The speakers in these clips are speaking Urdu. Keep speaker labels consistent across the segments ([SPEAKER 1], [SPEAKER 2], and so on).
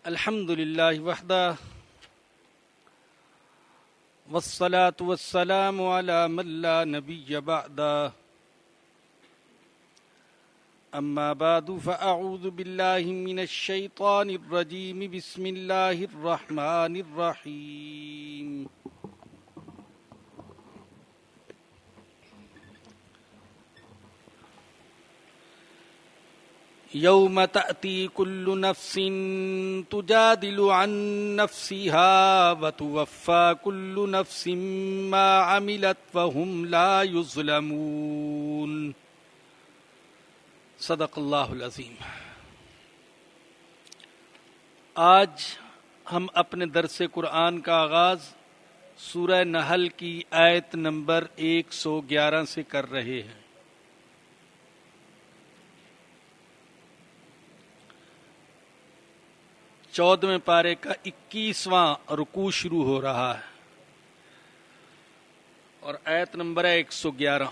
[SPEAKER 1] الحمد لله وحده والصلاة والسلام على من لا نبي بعده أما بعد فأعوذ بالله من الشيطان الرجيم بسم الله الرحمن الرحيم يوم تأتي كل نفس تجادل عن نفسها وتوفى كل نفس ما عملت وهم لا يظلمون صدق اللہ العظیم۔ آج ہم اپنے درس قرآن کا آغاز سورہ نحل کی آیت نمبر 111 سے کر رہے ہیں۔ چودھویں پارے کا 21واں رکوع شروع ہو رہا ہے اور آیت نمبر ہے 111۔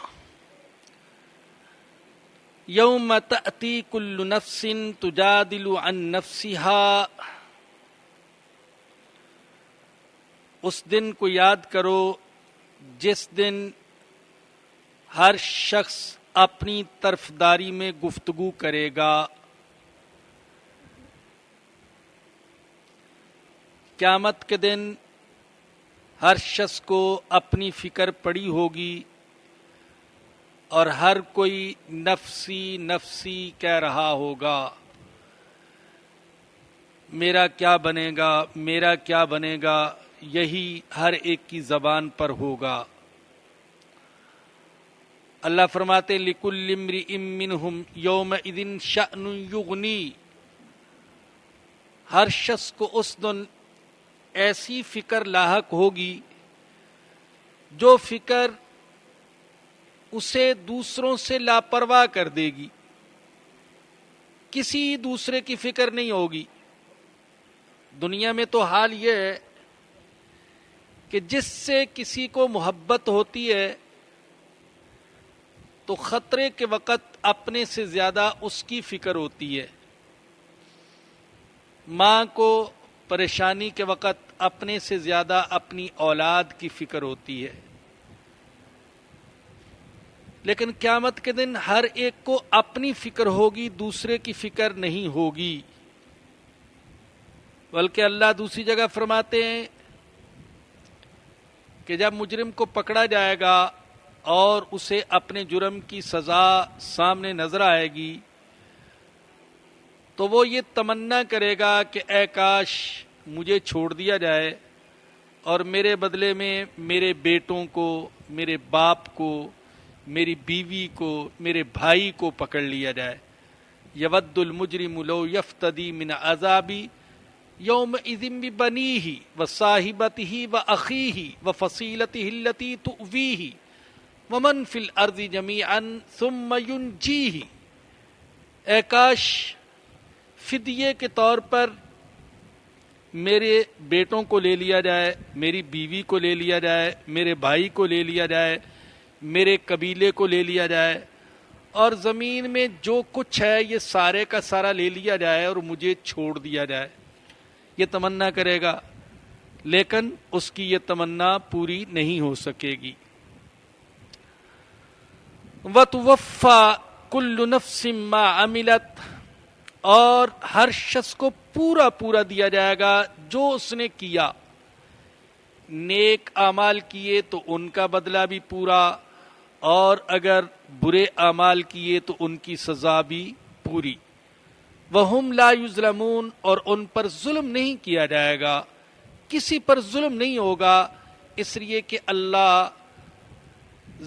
[SPEAKER 1] یوم تأتی کل نفس تجادل عن نفسها، اس دن کو یاد کرو جس دن ہر شخص اپنی طرفداری میں گفتگو کرے گا۔ قیامت کے دن ہر شخص کو اپنی فکر پڑی ہوگی اور ہر کوئی نفسی نفسی کہہ رہا ہوگا، میرا کیا بنے گا، میرا کیا بنے گا، یہی ہر ایک کی زبان پر ہوگا۔ اللہ فرماتے لِكُلِّ امْرِئٍ مِّنْهُمْ يَوْمَئِذٍ شَأْنٌ يُغْنِي، ہر شخص کو اس دن ایسی فکر لاحق ہوگی جو فکر اسے دوسروں سے لاپرواہ کر دے گی، کسی دوسرے کی فکر نہیں ہوگی۔ دنیا میں تو حال یہ ہے کہ جس سے کسی کو محبت ہوتی ہے تو خطرے کے وقت اپنے سے زیادہ اس کی فکر ہوتی ہے، ماں کو پریشانی کے وقت اپنے سے زیادہ اپنی اولاد کی فکر ہوتی ہے، لیکن قیامت کے دن ہر ایک کو اپنی فکر ہوگی، دوسرے کی فکر نہیں ہوگی۔ بلکہ اللہ دوسری جگہ فرماتے ہیں کہ جب مجرم کو پکڑا جائے گا اور اسے اپنے جرم کی سزا سامنے نظر آئے گی تو وہ یہ تمنا کرے گا کہ اے کاش مجھے چھوڑ دیا جائے اور میرے بدلے میں میرے بیٹوں کو، میرے باپ کو، میری بیوی کو، میرے بھائی کو پکڑ لیا جائے۔ یود المجرم لو یفتدی من عذابی یومئذ ببنیہ وصاحبتہ واخیہ وفصیلتہ التی تؤویہ ومن فی الارض جمیعا ثم ینجیہ، اے کاش فدیے کے طور پر میرے بیٹوں کو لے لیا جائے، میری بیوی کو لے لیا جائے، میرے بھائی کو لے لیا جائے، میرے قبیلے کو لے لیا جائے، اور زمین میں جو کچھ ہے یہ سارے کا سارا لے لیا جائے اور مجھے چھوڑ دیا جائے، یہ تمنا کرے گا، لیکن اس کی یہ تمنا پوری نہیں ہو سکے گی۔ وَتُوَفَّى كُلُّ نَفْسٍ مَّا عَمِلَتْ، اور ہر شخص کو پورا پورا دیا جائے گا جو اس نے کیا۔ نیک اعمال کیے تو ان کا بدلہ بھی پورا، اور اگر برے اعمال کیے تو ان کی سزا بھی پوری۔ وَهُمْ لَا يُظْلَمُونَ، اور ان پر ظلم نہیں کیا جائے گا، کسی پر ظلم نہیں ہوگا، اس لیے کہ اللہ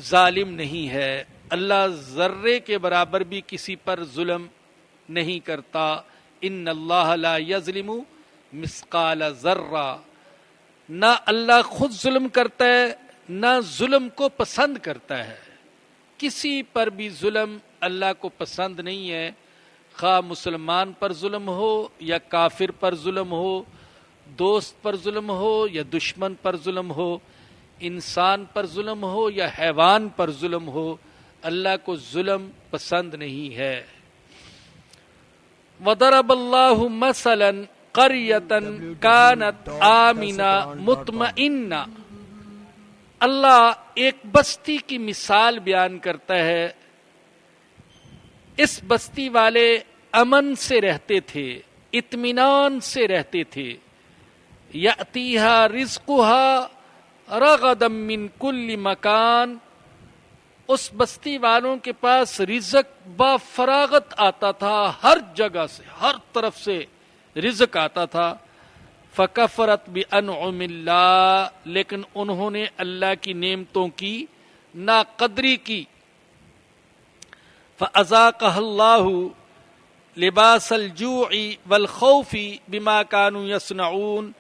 [SPEAKER 1] ظالم نہیں ہے، اللہ ذرے کے برابر بھی کسی پر ظلم نہیں کرتا۔ ان اللہ لا یظلم مثقال ذرہ، نہ اللہ خود ظلم کرتا ہے نہ ظلم کو پسند کرتا ہے، کسی پر بھی ظلم اللہ کو پسند نہیں ہے، خواہ مسلمان پر ظلم ہو یا کافر پر ظلم ہو، دوست پر ظلم ہو یا دشمن پر ظلم ہو، انسان پر ظلم ہو یا حیوان پر ظلم ہو، اللہ کو ظلم پسند نہیں ہے۔ وَضَرَبَ اللَّهُ مَثَلًا، قریۃ کانت آمنہ مطمئنہ. اللہ ایک بستی کی مثال بیان کرتا ہے. اس بستی والے امن سے رہتے تھے، اطمینان سے رہتے تھے. یأتیہا رزقہا رغدا من کل مکان. اس بستی والوں کے پاس رزق با فراغت آتا تھا، ہر جگہ سے، ہر طرف سے رزق آتا تھا. فکفرت بانعم اللہ، لیکن انہوں نے اللہ کی نعمتوں کی ناقدری کی. فاذاقها اللہ لباس الجوع والخوف بما كانوا يصنعون.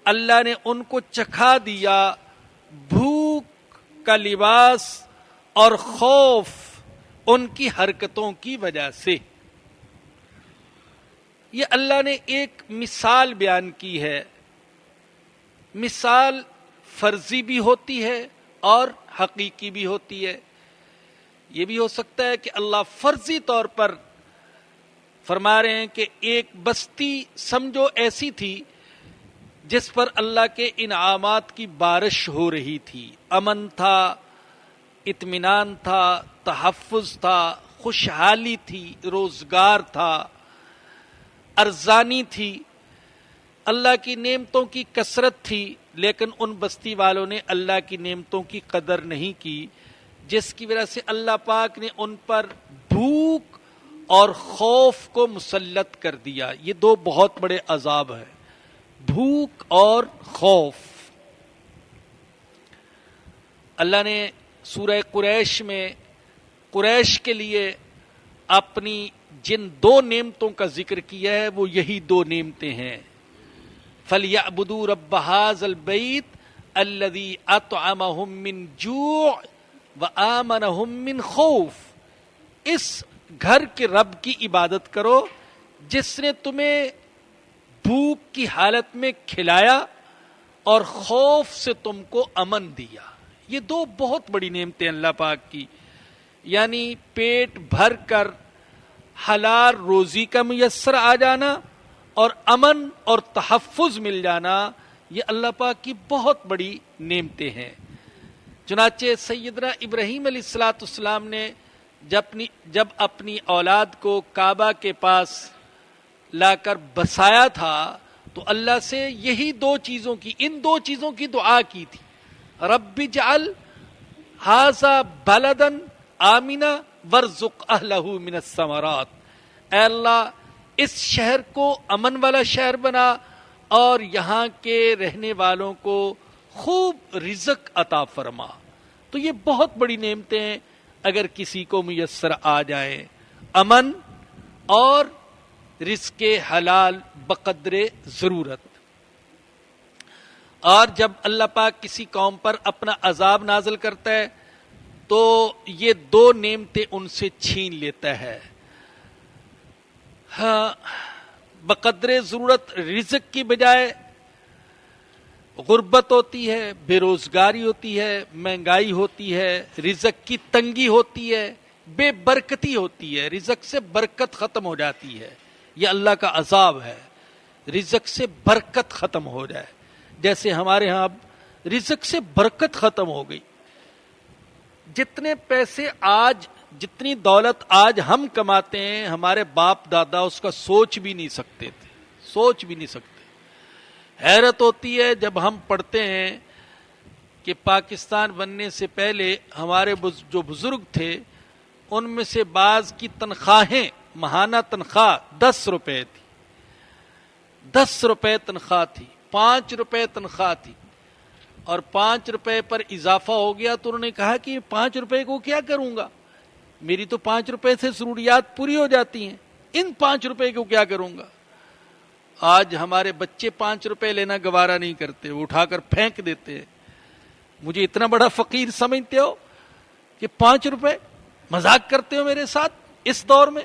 [SPEAKER 1] اللہ نے ان کو چکھا دیا بھوک کا لباس اور خوف ان کی حرکتوں کی وجہ سے. یہ اللہ نے ایک مثال بیان کی ہے. مثال فرضی بھی ہوتی ہے اور حقیقی بھی ہوتی ہے. یہ بھی ہو سکتا ہے کہ اللہ فرضی طور پر فرما رہے ہیں کہ ایک بستی سمجھو ایسی تھی جس پر اللہ کے انعامات کی بارش ہو رہی تھی. امن تھا، اطمینان تھا، تحفظ تھا، خوشحالی تھی، روزگار تھا، ارزانی تھی، اللہ کی نعمتوں کی کثرت تھی. لیکن ان بستی والوں نے اللہ کی نعمتوں کی قدر نہیں کی، جس کی وجہ سے اللہ پاک نے ان پر بھوک اور خوف کو مسلط کر دیا. یہ دو بہت بڑے عذاب ہیں، بھوک اور خوف. اللہ نے سورہ قریش میں قریش کے لیے اپنی جن دو نعمتوں کا ذکر کیا ہے وہ یہی دو نعمتیں ہیں. فَلْيَعْبُدُوا رَبَّ هَٰذَا الْبَيْتِ الَّذِي أَطْعَمَهُم مِّن جُوعٍ وَآمَنَهُم مِّن خَوْفٍ. اس گھر کے رب کی عبادت کرو جس نے تمہیں بھوک کی حالت میں کھلایا اور خوف سے تم کو امن دیا. یہ دو بہت بڑی نعمتیں اللہ پاک کی، یعنی پیٹ بھر کر حلال روزی کا میسر آ جانا اور امن اور تحفظ مل جانا. یہ اللہ پاک کی بہت بڑی نعمتیں ہیں. چنانچہ سیدنا ابراہیم علیہ الصلوۃ والسلام نے جب اپنی اولاد کو کعبہ کے پاس لا کر بسایا تھا تو اللہ سے یہی دو چیزوں کی، ان دو چیزوں کی دعا کی تھی. رب اجعل ھذا بلدا آمنا وارزق اہلہ من الثمرات. اے اللہ اس شہر کو امن والا شہر بنا اور یہاں کے رہنے والوں کو خوب رزق عطا فرما. تو یہ بہت بڑی نعمتیں ہیں اگر کسی کو میسر آ جائیں، امن اور رزق حلال بقدر ضرورت. اور جب اللہ پاک کسی قوم پر اپنا عذاب نازل کرتا ہے تو یہ دو نعمتیں ان سے چھین لیتا ہے. ہاں، بقدر ضرورت رزق کی بجائے غربت ہوتی ہے، بے روزگاری ہوتی ہے، مہنگائی ہوتی ہے، رزق کی تنگی ہوتی ہے، بے برکتی ہوتی ہے، رزق سے برکت ختم ہو جاتی ہے. یہ اللہ کا عذاب ہے، رزق سے برکت ختم ہو جائے. جیسے ہمارے ہاں اب رزق سے برکت ختم ہو گئی. جتنے پیسے آج، جتنی دولت آج ہم کماتے ہیں، ہمارے باپ دادا اس کا سوچ بھی نہیں سکتے تھے، سوچ بھی نہیں سکتے. حیرت ہوتی ہے جب ہم پڑھتے ہیں کہ پاکستان بننے سے پہلے ہمارے جو بزرگ تھے ان میں سے بعض کی تنخواہیں، ماہانہ تنخواہ 10 روپے تھی، 10 روپے تنخواہ تھی، 5 روپے تنخواہ تھی. اور 5 روپے پر اضافہ ہو گیا تو انہوں نے کہا کہ 5 روپے کو کیا کروں گا، میری تو 5 روپے سے ضروریات پوری ہو جاتی ہیں، ان 5 روپے کو کیا کروں گا. آج ہمارے بچے 5 روپے لینا گوارا نہیں کرتے، وہ اٹھا کر پھینک دیتے ہیں. مجھے اتنا بڑا فقیر سمجھتے ہو کہ 5 روپے مذاق کرتے ہو میرے ساتھ اس دور میں؟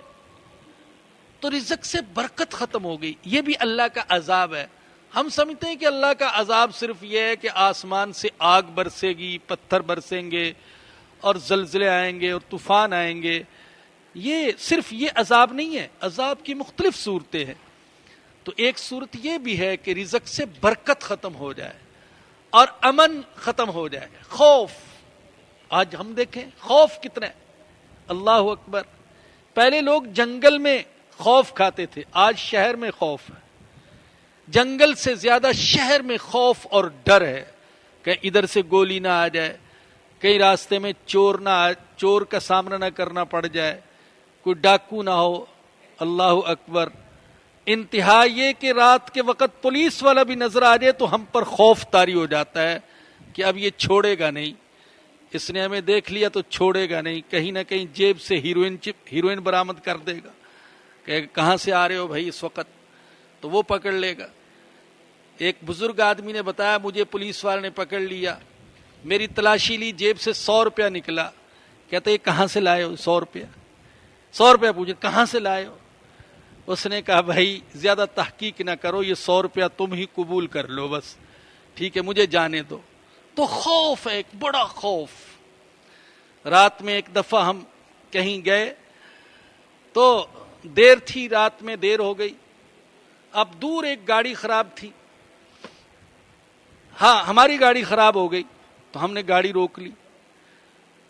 [SPEAKER 1] تو رزق سے برکت ختم ہو گئی. یہ بھی اللہ کا عذاب ہے. ہم سمجھتے ہیں کہ اللہ کا عذاب صرف یہ ہے کہ آسمان سے آگ برسے گی، پتھر برسیں گے اور زلزلے آئیں گے اور طوفان آئیں گے. یہ صرف یہ عذاب نہیں ہے، عذاب کی مختلف صورتیں ہیں. تو ایک صورت یہ بھی ہے کہ رزق سے برکت ختم ہو جائے اور امن ختم ہو جائے. خوف آج ہم دیکھیں خوف کتنا ہے. اللہ اکبر. پہلے لوگ جنگل میں خوف کھاتے تھے, آج شہر میں خوف ہے. جنگل سے زیادہ شہر میں خوف اور ڈر ہے کہ ادھر سے گولی نہ آ جائے, کئی راستے میں چور کا سامنا نہ کرنا پڑ جائے, کوئی ڈاکو نہ ہو. اللہ اکبر. انتہا یہ کہ رات کے وقت پولیس والا بھی نظر آ جائے تو ہم پر خوف طاری ہو جاتا ہے کہ اب یہ چھوڑے گا نہیں, اس نے ہمیں دیکھ لیا تو چھوڑے گا نہیں, کہیں نہ کہیں جیب سے ہیروئن برآمد کر دے گا کہ کہاں سے آ رہے ہو بھائی اس وقت, تو وہ پکڑ لے گا. ایک بزرگ آدمی نے بتایا مجھے پولیس والے نے پکڑ لیا, میری تلاشی لی, جیب سے 100 روپیہ نکلا. کہتے یہ کہاں سے لائے ہو 100 روپیہ؟ 100 روپیہ پوچھے کہاں سے لائے ہو؟ اس نے کہا بھائی زیادہ تحقیق نہ کرو, یہ 100 روپیہ تم ہی قبول کر لو بس, ٹھیک ہے مجھے جانے دو. تو خوف ہے, ایک بڑا خوف. رات میں ایک دفعہ ہم کہیں گئے تو دیر تھی, رات میں دیر ہو گئی. اب دور ایک گاڑی خراب تھی, ہاں ہماری گاڑی خراب ہو گئی تو ہم نے گاڑی روک لی.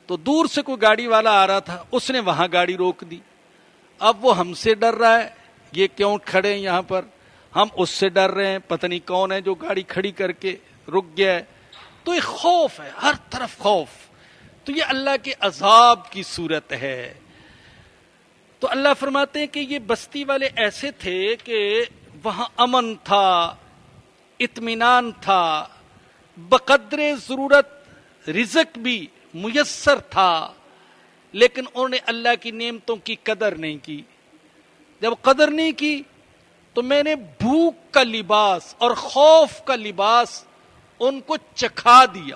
[SPEAKER 1] تو دور سے کوئی گاڑی والا آ رہا تھا, اس نے وہاں گاڑی روک دی. اب وہ ہم سے ڈر رہا ہے, یہ کیوں کھڑے ہیں یہاں پر, ہم اس سے ڈر رہے ہیں, پتہ نہیں کون ہے جو گاڑی کھڑی کر کے رک گیا ہے. تو یہ خوف ہے, ہر طرف خوف. تو یہ اللہ کے عذاب کی صورت ہے. تو اللہ فرماتے ہیں کہ یہ بستی والے ایسے تھے کہ وہاں امن تھا, اطمینان تھا, بقدر ضرورت رزق بھی میسر تھا, لیکن انہوں نے اللہ کی نعمتوں کی قدر نہیں کی. جب قدر نہیں کی تو میں نے بھوک کا لباس اور خوف کا لباس ان کو چکھا دیا.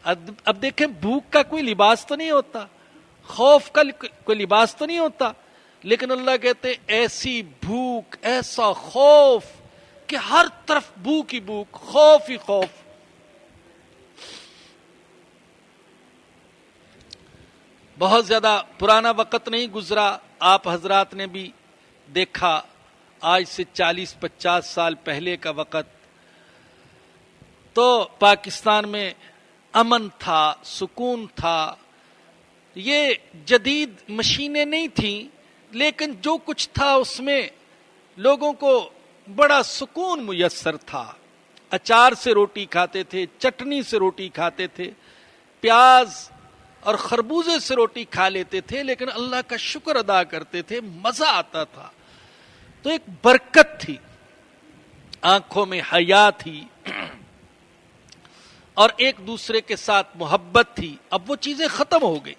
[SPEAKER 1] اب دیکھیں بھوک کا کوئی لباس تو نہیں ہوتا, خوف کا کوئی لباس تو نہیں ہوتا, لیکن اللہ کہتے ایسی بھوک, ایسا خوف کہ ہر طرف بھوک ہی بھوک, خوف ہی خوف. بہت زیادہ پرانا وقت نہیں گزرا, آپ حضرات نے بھی دیکھا, آج سے 40-50 سال پہلے کا وقت. تو پاکستان میں امن تھا, سکون تھا. یہ جدید مشینیں نہیں تھیں, لیکن جو کچھ تھا اس میں لوگوں کو بڑا سکون میسر تھا. اچار سے روٹی کھاتے تھے, چٹنی سے روٹی کھاتے تھے, پیاز اور خربوزے سے روٹی کھا لیتے تھے, لیکن اللہ کا شکر ادا کرتے تھے, مزہ آتا تھا. تو ایک برکت تھی, آنکھوں میں حیا تھی, اور ایک دوسرے کے ساتھ محبت تھی. اب وہ چیزیں ختم ہو گئی.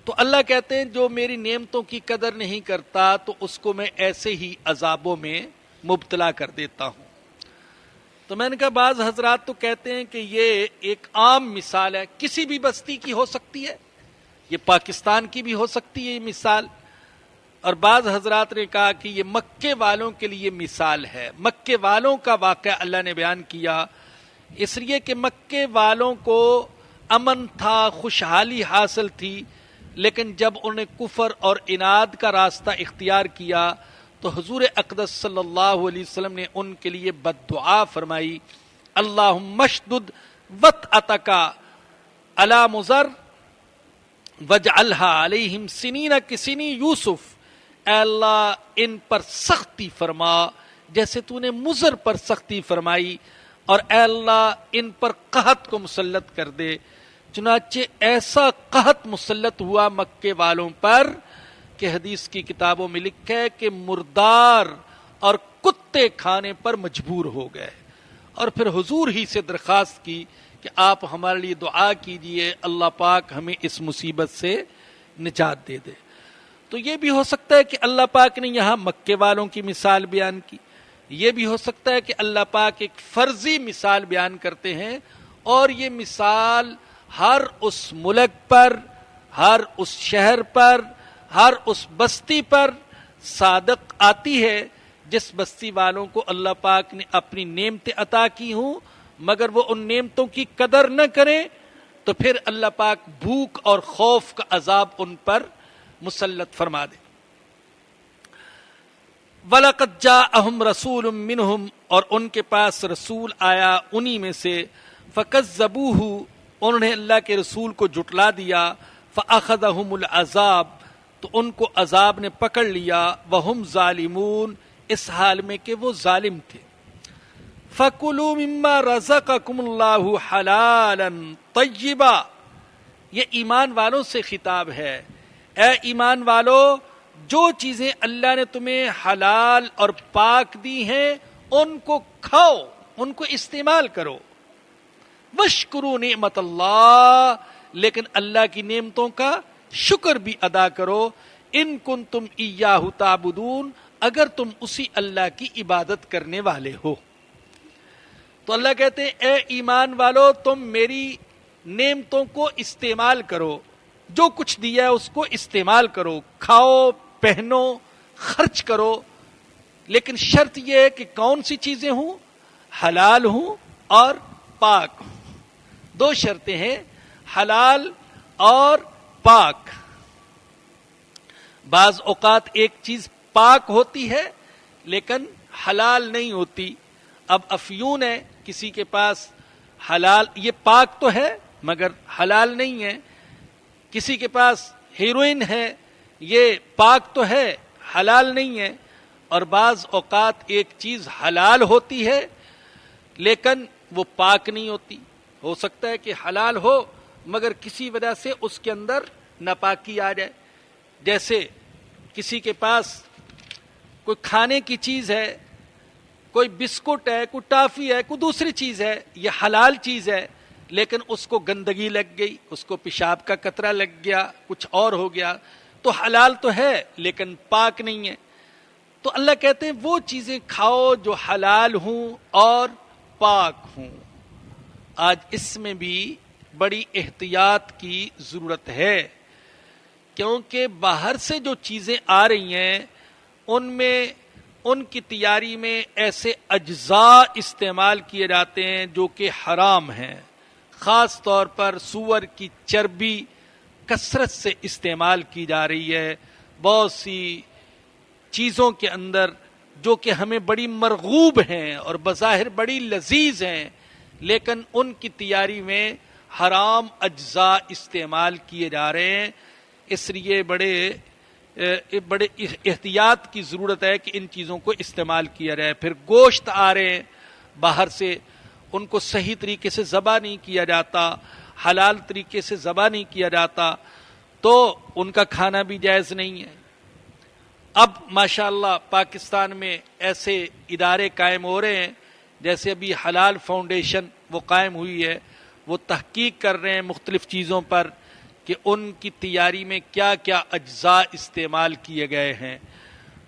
[SPEAKER 1] تو اللہ کہتے ہیں جو میری نعمتوں کی قدر نہیں کرتا تو اس کو میں ایسے ہی عذابوں میں مبتلا کر دیتا ہوں. تو میں نے کہا بعض حضرات تو کہتے ہیں کہ یہ ایک عام مثال ہے, کسی بھی بستی کی ہو سکتی ہے, یہ پاکستان کی بھی ہو سکتی ہے یہ مثال. اور بعض حضرات نے کہا کہ یہ مکے والوں کے لیے مثال ہے. مکے والوں کا واقعہ اللہ نے بیان کیا اس لیے کہ مکے والوں کو امن تھا, خوشحالی حاصل تھی, لیکن جب انہوں نے کفر اور عناد کا راستہ اختیار کیا تو حضور اقدس صلی اللہ علیہ وسلم نے ان کے لیے بد دعا فرمائی, اللہم اشدد وطأتک علی مضر واجعلها علیہم سنین کسنی یوسف. اے اللہ ان پر سختی فرما جیسے تو نے مضر پر سختی فرمائی, اور اے اللہ ان پر قحط کو مسلط کر دے. چنانچہ ایسا قحط مسلط ہوا مکے والوں پر کہ حدیث کی کتابوں میں لکھا ہے کہ مردار اور کتے کھانے پر مجبور ہو گئے. اور پھر حضور ہی سے درخواست کی کہ آپ ہمارے لیے دعا کیجئے, اللہ پاک ہمیں اس مصیبت سے نجات دے دے. تو یہ بھی ہو سکتا ہے کہ اللہ پاک نے یہاں مکے والوں کی مثال بیان کی, یہ بھی ہو سکتا ہے کہ اللہ پاک ایک فرضی مثال بیان کرتے ہیں, اور یہ مثال ہر اس ملک پر, ہر اس شہر پر, ہر اس بستی پر صادق آتی ہے جس بستی والوں کو اللہ پاک نے اپنی نعمتیں عطا کی ہوں, مگر وہ ان نعمتوں کی قدر نہ کریں تو پھر اللہ پاک بھوک اور خوف کا عذاب ان پر مسلط فرما دے. وَلَقَدْ جَاءَهُمْ رَسُولٌ مِّنْهُمْ، اور ان کے پاس رسول آیا انہی میں سے، فَكَذَّبُوهُ، انہوں نے اللہ کے رسول کو جھٹلا دیا، فَأَخَذَهُمُ الْعَذَابُ، تو ان کو عذاب نے پکڑ لیا، وَهُمْ ظَالِمُونَ، اس حال میں کہ وہ ظالم تھے۔ فَكُلُوا مِمَّا رَزَقَكُمُ اللَّهُ حَلَالًا طَيِّبًا، یہ ایمان والوں سے خطاب ہے، اے ایمان والو، جو چیزیں اللہ نے تمہیں حلال اور پاک دی ہیں ان کو کھاؤ، ان کو استعمال کرو۔ وَاشْكُرُوا نِعْمَتَ اللَّهِ، لیکن اللہ کی نعمتوں کا شکر بھی ادا کرو، ان کنتم ایاہ تعبدون، اگر تم اسی اللہ کی عبادت کرنے والے ہو۔ تو اللہ کہتے ہیں اے ایمان والو، تم میری نعمتوں کو استعمال کرو، جو کچھ دیا ہے اس کو استعمال کرو، کھاؤ، پہنو، خرچ کرو، لیکن شرط یہ ہے کہ کون سی چیزیں ہوں؟ حلال ہوں اور پاک ہوں۔ دو شرطیں ہیں، حلال اور پاک۔ بعض اوقات ایک چیز پاک ہوتی ہے لیکن حلال نہیں ہوتی۔ اب افیون ہے کسی کے پاس، حلال، یہ پاک تو ہے مگر حلال نہیں ہے۔ کسی کے پاس ہیروئن ہے، یہ پاک تو ہے حلال نہیں ہے۔ اور بعض اوقات ایک چیز حلال ہوتی ہے لیکن وہ پاک نہیں ہوتی۔ ہو سکتا ہے کہ حلال ہو مگر کسی وجہ سے اس کے اندر ناپاکی آ جائے، جیسے کسی کے پاس کوئی کھانے کی چیز ہے، کوئی بسکٹ ہے، کوئی ٹافی ہے، کوئی دوسری چیز ہے، یہ حلال چیز ہے لیکن اس کو گندگی لگ گئی، اس کو پیشاب کا قطرہ لگ گیا، کچھ اور ہو گیا، تو حلال تو ہے لیکن پاک نہیں ہے۔ تو اللہ کہتے ہیں وہ چیزیں کھاؤ جو حلال ہوں اور پاک ہوں۔ آج اس میں بھی بڑی احتیاط کی ضرورت ہے، کیونکہ باہر سے جو چیزیں آ رہی ہیں ان میں، ان کی تیاری میں ایسے اجزاء استعمال کیے جاتے ہیں جو کہ حرام ہیں۔ خاص طور پر سور کی چربی کثرت سے استعمال کی جا رہی ہے بہت سی چیزوں کے اندر، جو کہ ہمیں بڑی مرغوب ہیں اور بظاہر بڑی لذیذ ہیں، لیکن ان کی تیاری میں حرام اجزاء استعمال کیے جا رہے ہیں۔ اس لیے بڑے احتیاط کی ضرورت ہے کہ ان چیزوں کو استعمال کیا جائے۔ پھر گوشت آ رہے ہیں باہر سے، ان کو صحیح طریقے سے ذبح نہیں کیا جاتا، حلال طریقے سے ذبح نہیں کیا جاتا، تو ان کا کھانا بھی جائز نہیں ہے۔ اب ماشاءاللہ پاکستان میں ایسے ادارے قائم ہو رہے ہیں، جیسے ابھی حلال فاؤنڈیشن وہ قائم ہوئی ہے، وہ تحقیق کر رہے ہیں مختلف چیزوں پر کہ ان کی تیاری میں کیا کیا اجزاء استعمال کیے گئے ہیں۔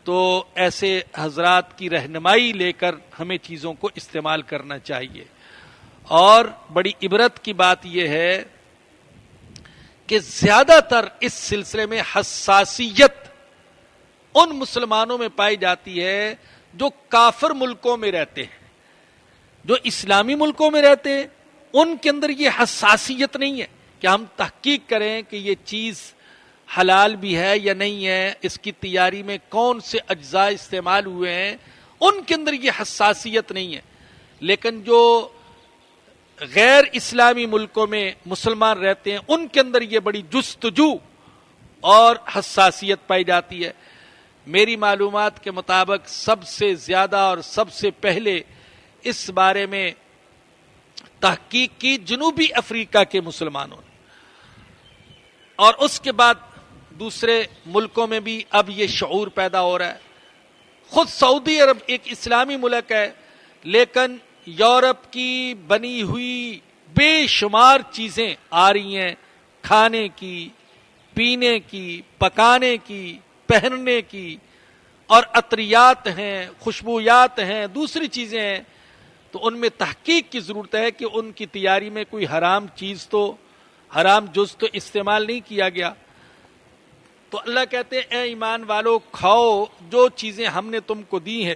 [SPEAKER 1] تو ایسے حضرات کی رہنمائی لے کر ہمیں چیزوں کو استعمال کرنا چاہیے۔ اور بڑی عبرت کی بات یہ ہے کہ زیادہ تر اس سلسلے میں حساسیت ان مسلمانوں میں پائی جاتی ہے جو کافر ملکوں میں رہتے ہیں۔ جو اسلامی ملکوں میں رہتے ہیں ان کے اندر یہ حساسیت نہیں ہے کہ ہم تحقیق کریں کہ یہ چیز حلال بھی ہے یا نہیں ہے، اس کی تیاری میں کون سے اجزاء استعمال ہوئے ہیں، ان کے اندر یہ حساسیت نہیں ہے۔ لیکن جو غیر اسلامی ملکوں میں مسلمان رہتے ہیں ان کے اندر یہ بڑی جستجو اور حساسیت پائی جاتی ہے۔ میری معلومات کے مطابق سب سے زیادہ اور سب سے پہلے اس بارے میں تحقیق کی جنوبی افریقہ کے مسلمانوں نے، اور اس کے بعد دوسرے ملکوں میں بھی اب یہ شعور پیدا ہو رہا ہے۔ خود سعودی عرب ایک اسلامی ملک ہے لیکن یورپ کی بنی ہوئی بے شمار چیزیں آ رہی ہیں، کھانے کی، پینے کی، پکانے کی، پہننے کی، اور عطریات ہیں، خوشبویات ہیں، دوسری چیزیں ہیں، تو ان میں تحقیق کی ضرورت ہے کہ ان کی تیاری میں کوئی حرام چیز تو، حرام جز تو استعمال نہیں کیا گیا۔ تو اللہ کہتے ہیں اے ایمان والو، کھاؤ جو چیزیں ہم نے تم کو دی ہیں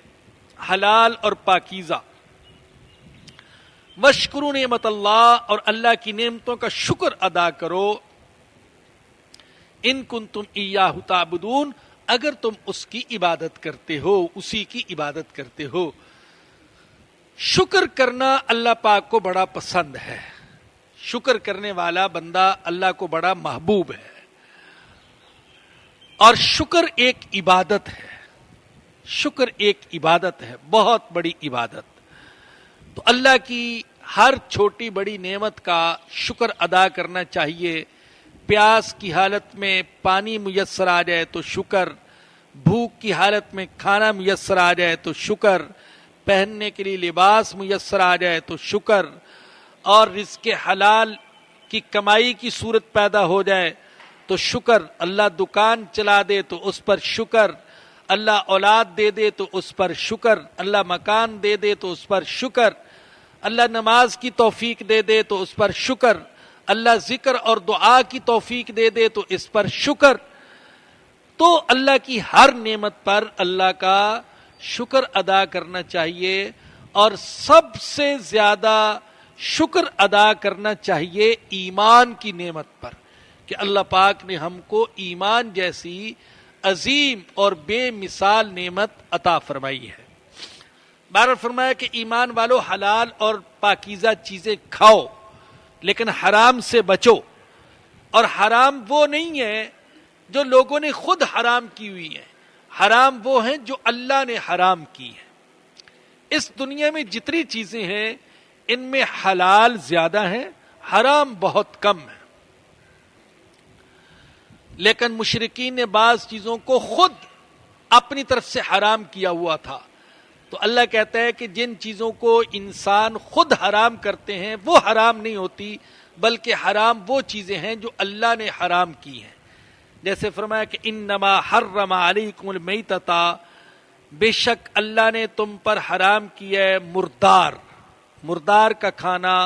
[SPEAKER 1] حلال اور پاکیزہ۔ واشکروا نعمت اللہ، اور اللہ کی نعمتوں کا شکر ادا کرو۔ ان کنتم ایاہ تعبدون، اگر تم اس کی عبادت کرتے ہو، اسی کی عبادت کرتے ہو. شکر کرنا اللہ پاک کو بڑا پسند ہے. شکر کرنے والا بندہ اللہ کو بڑا محبوب ہے. اور شکر ایک عبادت ہے. شکر ایک عبادت ہے، بہت بڑی عبادت. تو اللہ کی ہر چھوٹی بڑی نعمت کا شکر ادا کرنا چاہیے. پیاس کی حالت میں پانی میسر آ جائے تو شکر، بھوک کی حالت میں کھانا میسر آ جائے تو شکر، پہننے کے لیے لباس میسر آ جائے تو شکر، اور رزق حلال کی کمائی کی صورت پیدا ہو جائے تو شکر. اللہ دکان چلا دے تو اس پر شکر، اللہ اولاد دے دے تو اس پر شکر، اللہ مکان دے دے تو اس پر شکر، اللہ نماز کی توفیق دے دے تو اس پر شکر، اللہ ذکر اور دعا کی توفیق دے دے تو اس پر شکر. تو اللہ کی ہر نعمت پر اللہ کا شکر ادا کرنا چاہیے. اور سب سے زیادہ شکر ادا کرنا چاہیے ایمان کی نعمت پر، کہ اللہ پاک نے ہم کو ایمان جیسی عظیم اور بے مثال نعمت عطا فرمائی ہے. بہرحال فرمایا کہ ایمان والو حلال اور پاکیزہ چیزیں کھاؤ لیکن حرام سے بچو. اور حرام وہ نہیں ہے جو لوگوں نے خود حرام کی ہوئی ہیں، حرام وہ ہیں جو اللہ نے حرام کی ہیں. اس دنیا میں جتنی چیزیں ہیں ان میں حلال زیادہ ہیں، حرام بہت کم ہے. لیکن مشرکین نے بعض چیزوں کو خود اپنی طرف سے حرام کیا ہوا تھا. تو اللہ کہتا ہے کہ جن چیزوں کو انسان خود حرام کرتے ہیں وہ حرام نہیں ہوتی، بلکہ حرام وہ چیزیں ہیں جو اللہ نے حرام کی ہیں. جیسے فرمایا کہ انما حرم علیکم المیتۃ، بے شک اللہ نے تم پر حرام کیا ہے مردار، مردار کا کھانا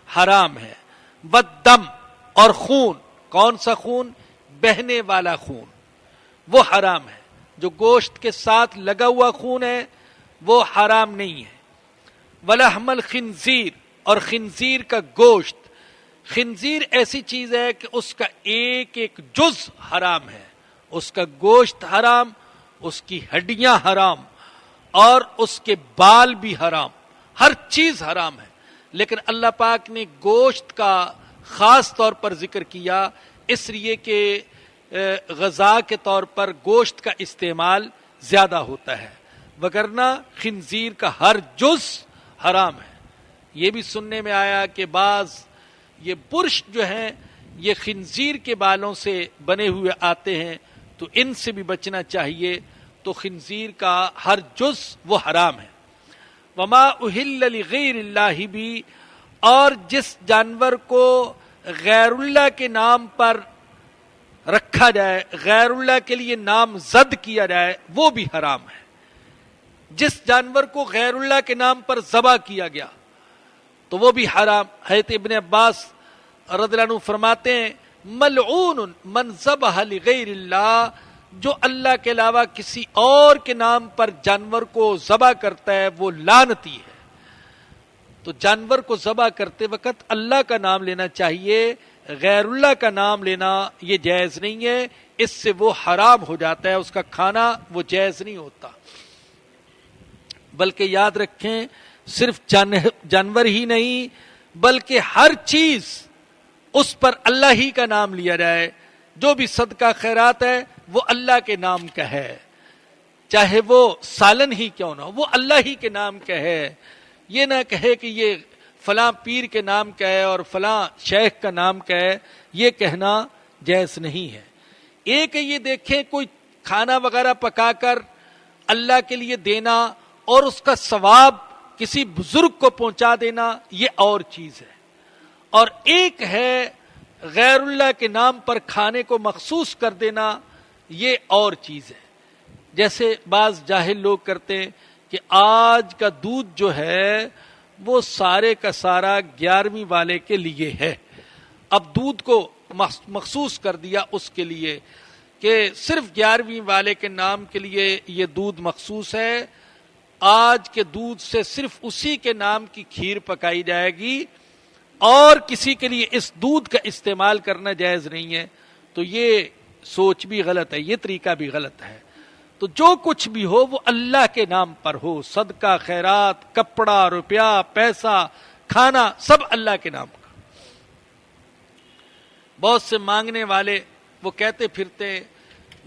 [SPEAKER 1] حرام ہے. والدم، اور خون. کون سا خون؟ بہنے والا خون، وہ حرام ہے. جو گوشت کے ساتھ لگا ہوا خون ہے وہ حرام نہیں ہے. ولحم الخنزیر، اور خنزیر کا گوشت. خنزیر ایسی چیز ہے کہ اس کا ایک ایک جز حرام ہے. اس کا گوشت حرام، اس کی ہڈیاں حرام، اور اس کے بال بھی حرام. ہر چیز حرام ہے. لیکن اللہ پاک نے گوشت کا خاص طور پر ذکر کیا اس لیے کہ غذا کے طور پر گوشت کا استعمال زیادہ ہوتا ہے، وگرنہ خنزیر کا ہر جز حرام ہے. یہ بھی سننے میں آیا کہ بعض یہ برش جو ہیں یہ خنزیر کے بالوں سے بنے ہوئے آتے ہیں، تو ان سے بھی بچنا چاہیے. تو خنزیر کا ہر جز وہ حرام ہے. وما اہل لغیر اللہ بھی، اور جس جانور کو غیر اللہ کے نام پر رکھا جائے، غیر اللہ کے لیے نام زد کیا جائے، وہ بھی حرام ہے. جس جانور کو غیر اللہ کے نام پر ذبح کیا گیا تو وہ بھی حرام. حضرت ابن عباس رضی اللہ عنہ فرماتے ہیں ملعون من ذبح لغیر اللہ، جو اللہ کے علاوہ کسی اور کے نام پر جانور کو ذبح کرتا ہے وہ لعنتی ہے. تو جانور کو ذبح کرتے وقت اللہ کا نام لینا چاہیے، غیر اللہ کا نام لینا یہ جائز نہیں ہے. اس سے وہ حرام ہو جاتا ہے، اس کا کھانا وہ جائز نہیں ہوتا. بلکہ یاد رکھیں صرف جانور ہی نہیں بلکہ ہر چیز اس پر اللہ ہی کا نام لیا جائے. جو بھی صدقہ خیرات ہے وہ اللہ کے نام کا ہے، چاہے وہ سالن ہی کیوں نہ ہو، وہ اللہ ہی کے نام کا ہے. یہ نہ کہے کہ یہ فلاں پیر کے نام کا ہے اور فلاں شیخ کا نام کا ہے، یہ کہنا جائز نہیں ہے. ایک یہ دیکھیں کوئی کھانا وغیرہ پکا کر اللہ کے لیے دینا اور اس کا ثواب کسی بزرگ کو پہنچا دینا، یہ اور چیز ہے. اور ایک ہے غیر اللہ کے نام پر کھانے کو مخصوص کر دینا، یہ اور چیز ہے. جیسے بعض جاہل لوگ کرتے ہیں کہ آج کا دودھ جو ہے وہ سارے کا سارا 11ویں والے کے لیے ہے. اب دودھ کو مخصوص کر دیا اس کے لیے کہ صرف 11ویں والے کے نام کے لیے یہ دودھ مخصوص ہے. آج کے دودھ سے صرف اسی کے نام کی کھیر پکائی جائے گی اور کسی کے لیے اس دودھ کا استعمال کرنا جائز نہیں ہے. تو یہ سوچ بھی غلط ہے، یہ طریقہ بھی غلط ہے. تو جو کچھ بھی ہو وہ اللہ کے نام پر ہو، صدقہ، خیرات، کپڑا، روپیہ، پیسہ، کھانا، سب اللہ کے نام کا۔ بہت سے مانگنے والے وہ کہتے پھرتے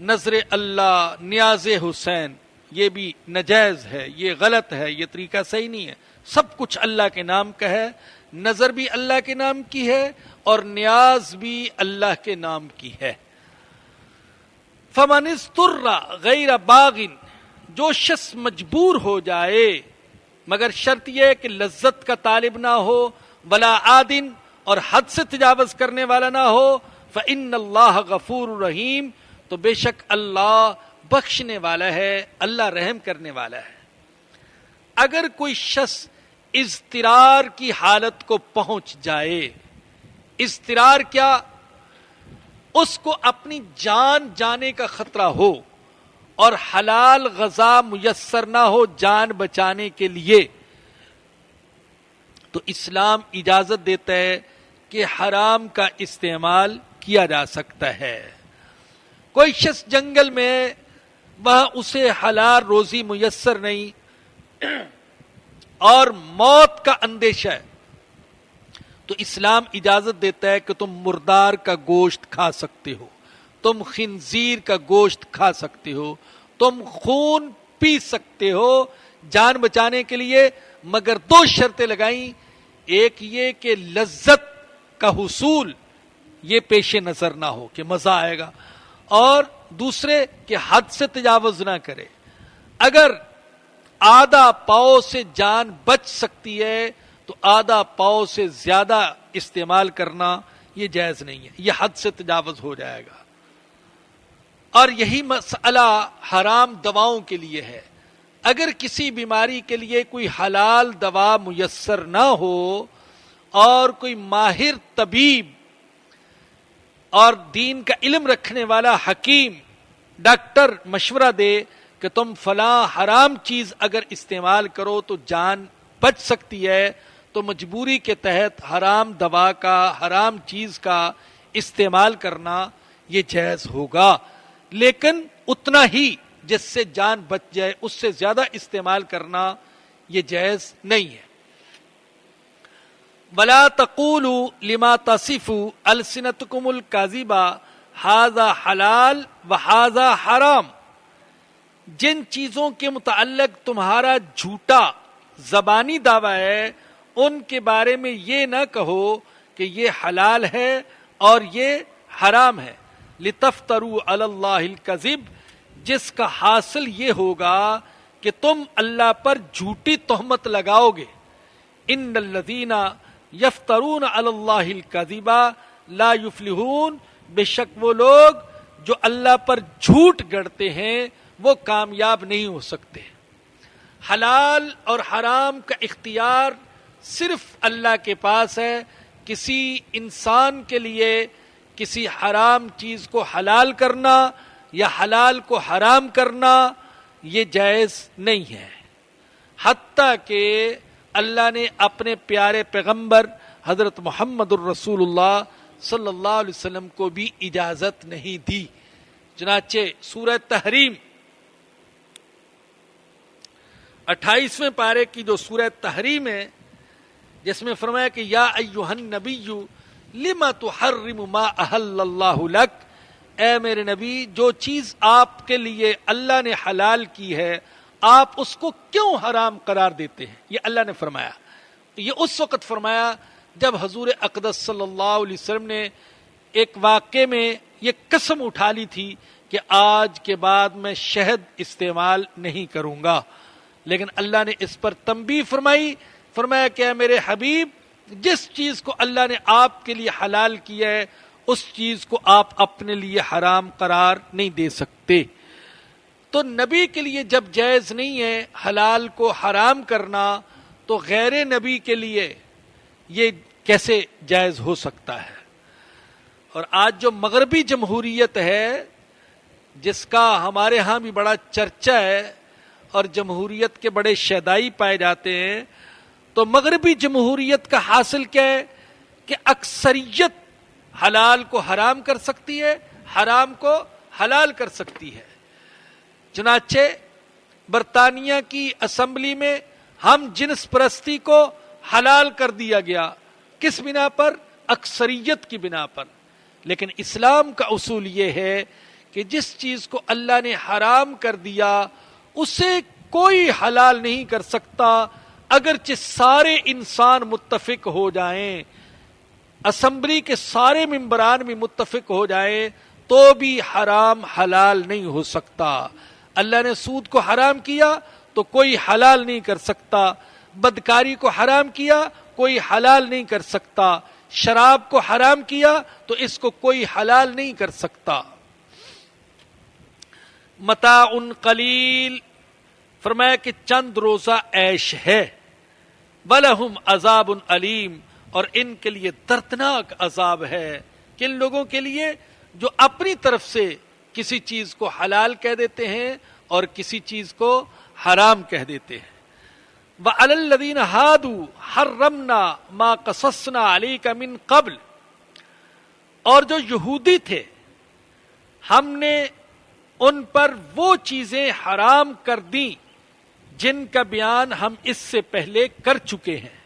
[SPEAKER 1] نظر اللہ، نیاز حسین، یہ بھی ناجائز ہے، یہ غلط ہے، یہ طریقہ صحیح نہیں ہے۔ سب کچھ اللہ کے نام کا ہے، نظر بھی اللہ کے نام کی ہے اور نیاز بھی اللہ کے نام کی ہے۔ فمن اضطر غیر باغ، جو شخص مجبور ہو جائے مگر شرط یہ کہ لذت کا طالب نہ ہو، ولا عادن، اور حد سے تجاوز کرنے والا نہ ہو، فإن اللہ غفور رحیم، تو بے شک اللہ بخشنے والا ہے، اللہ رحم کرنے والا ہے۔ اگر کوئی شخص اضطرار کی حالت کو پہنچ جائے، اضطرار کیا؟ اس کو اپنی جان جانے کا خطرہ ہو اور حلال غذا میسر نہ ہو جان بچانے کے لیے، تو اسلام اجازت دیتا ہے کہ حرام کا استعمال کیا جا سکتا ہے۔ کوئی شخص جنگل میں، وہاں اسے حلال روزی میسر نہیں اور موت کا اندیشہ ہے، تو اسلام اجازت دیتا ہے کہ تم مردار کا گوشت کھا سکتے ہو، تم خنزیر کا گوشت کھا سکتے ہو، تم خون پی سکتے ہو جان بچانے کے لیے، مگر دو شرطیں لگائیں، ایک یہ کہ لذت کا حصول یہ پیش نظر نہ ہو کہ مزہ آئے گا، اور دوسرے کہ حد سے تجاوز نہ کرے۔ اگر آدھا پاؤ سے جان بچ سکتی ہے تو آدھا پاؤ سے زیادہ استعمال کرنا یہ جائز نہیں ہے، یہ حد سے تجاوز ہو جائے گا۔ اور یہی مسئلہ حرام دواؤں کے لیے ہے۔ اگر کسی بیماری کے لیے کوئی حلال دوا میسر نہ ہو اور کوئی ماہر طبیب اور دین کا علم رکھنے والا حکیم ڈاکٹر مشورہ دے کہ تم فلاں حرام چیز اگر استعمال کرو تو جان بچ سکتی ہے، تو مجبوری کے تحت حرام دوا کا، حرام چیز کا استعمال کرنا یہ جائز ہوگا، لیکن اتنا ہی جس سے جان بچ جائے، اس سے زیادہ استعمال کرنا یہ جائز نہیں ہے۔ وَلَا تَقُولُوا لِمَا تَصِفُ أَلْسِنَتُكُمُ الْكَذِبَ هَذَا حَلَال وَهَذَا حرام، جن چیزوں کے متعلق تمہارا جھوٹا زبانی دعویٰ ہے ان کے بارے میں یہ نہ کہو کہ یہ حلال ہے اور یہ حرام ہے، لِتَفْتَرُوا عَلَى اللَّهِ الْكَذِبَ، جس کا حاصل یہ ہوگا کہ تم اللہ پر جھوٹی تہمت لگاؤ گے۔ ان الذین یفترون علی اللہ الکذب لا یفلحون، بے شک وہ لوگ جو اللہ پر جھوٹ گڑتے ہیں وہ کامیاب نہیں ہو سکتے۔ حلال اور حرام کا اختیار صرف اللہ کے پاس ہے۔ کسی انسان کے لیے کسی حرام چیز کو حلال کرنا یا حلال کو حرام کرنا یہ جائز نہیں ہے، حتیٰ کہ اللہ نے اپنے پیارے پیغمبر حضرت محمد الرسول اللہ صلی اللہ علیہ وسلم کو بھی اجازت نہیں دی۔ چنانچہ سورہ تحریم 28ویں پارے کی جو سورہ تحریم ہے، جس میں فرمایا کہ یا ایھا النبی لما تحرم ما احل اللہ لک، اے میرے نبی جو چیز آپ کے لیے اللہ نے حلال کی ہے آپ اس کو کیوں حرام قرار دیتے ہیں؟ یہ اللہ نے فرمایا۔ یہ اس وقت فرمایا جب حضور اقدس صلی اللہ علیہ وسلم نے ایک واقعے میں یہ قسم اٹھا لی تھی کہ آج کے بعد میں شہد استعمال نہیں کروں گا، لیکن اللہ نے اس پر تنبیہ فرمائی، فرمایا کہ اے میرے حبیب جس چیز کو اللہ نے آپ کے لیے حلال کیا ہے اس چیز کو آپ اپنے لیے حرام قرار نہیں دے سکتے۔ تو نبی کے لیے جب جائز نہیں ہے حلال کو حرام کرنا تو غیر نبی کے لیے یہ کیسے جائز ہو سکتا ہے؟ اور آج جو مغربی جمہوریت ہے جس کا ہمارے ہاں بھی بڑا چرچا ہے اور جمہوریت کے بڑے شیدائی پائے جاتے ہیں، تو مغربی جمہوریت کا حاصل کیا ہے کہ اکثریت حلال کو حرام کر سکتی ہے، حرام کو حلال کر سکتی ہے۔ چنانچہ برطانیہ کی اسمبلی میں ہم جنس پرستی کو حلال کر دیا گیا. کس بنا پر؟ اکثریت کی بنا پر. لیکن اسلام کا اصول یہ ہے کہ جس چیز کو اللہ نے حرام کر دیا اسے کوئی حلال نہیں کر سکتا اگرچہ سارے انسان متفق ہو جائیں، اسمبلی کے سارے ممبران بھی متفق ہو جائیں تو بھی حرام حلال نہیں ہو سکتا. اللہ نے سود کو حرام کیا تو کوئی حلال نہیں کر سکتا، بدکاری کو حرام کیا کوئی حلال نہیں کر سکتا، شراب کو حرام کیا تو اس کو کوئی حلال نہیں کر سکتا. متاع قلیل، فرمایا کہ چند روزہ عیش ہے. وَلَهُمْ عذاب علیم، اور ان کے لیے دردناک عذاب ہے. کن لوگوں کے لیے؟ جو اپنی طرف سے کسی چیز کو حلال کہہ دیتے ہیں اور کسی چیز کو حرام کہہ دیتے ہیں. وَعَلَى الَّذِينَ هَادُوا حَرَّمْنَا مَا قَصَصْنَا عَلَيْكَ مِن قَبْلِ، اور جو یہودی تھے ہم نے ان پر وہ چیزیں حرام کر دیں جن کا بیان ہم اس سے پہلے کر چکے ہیں.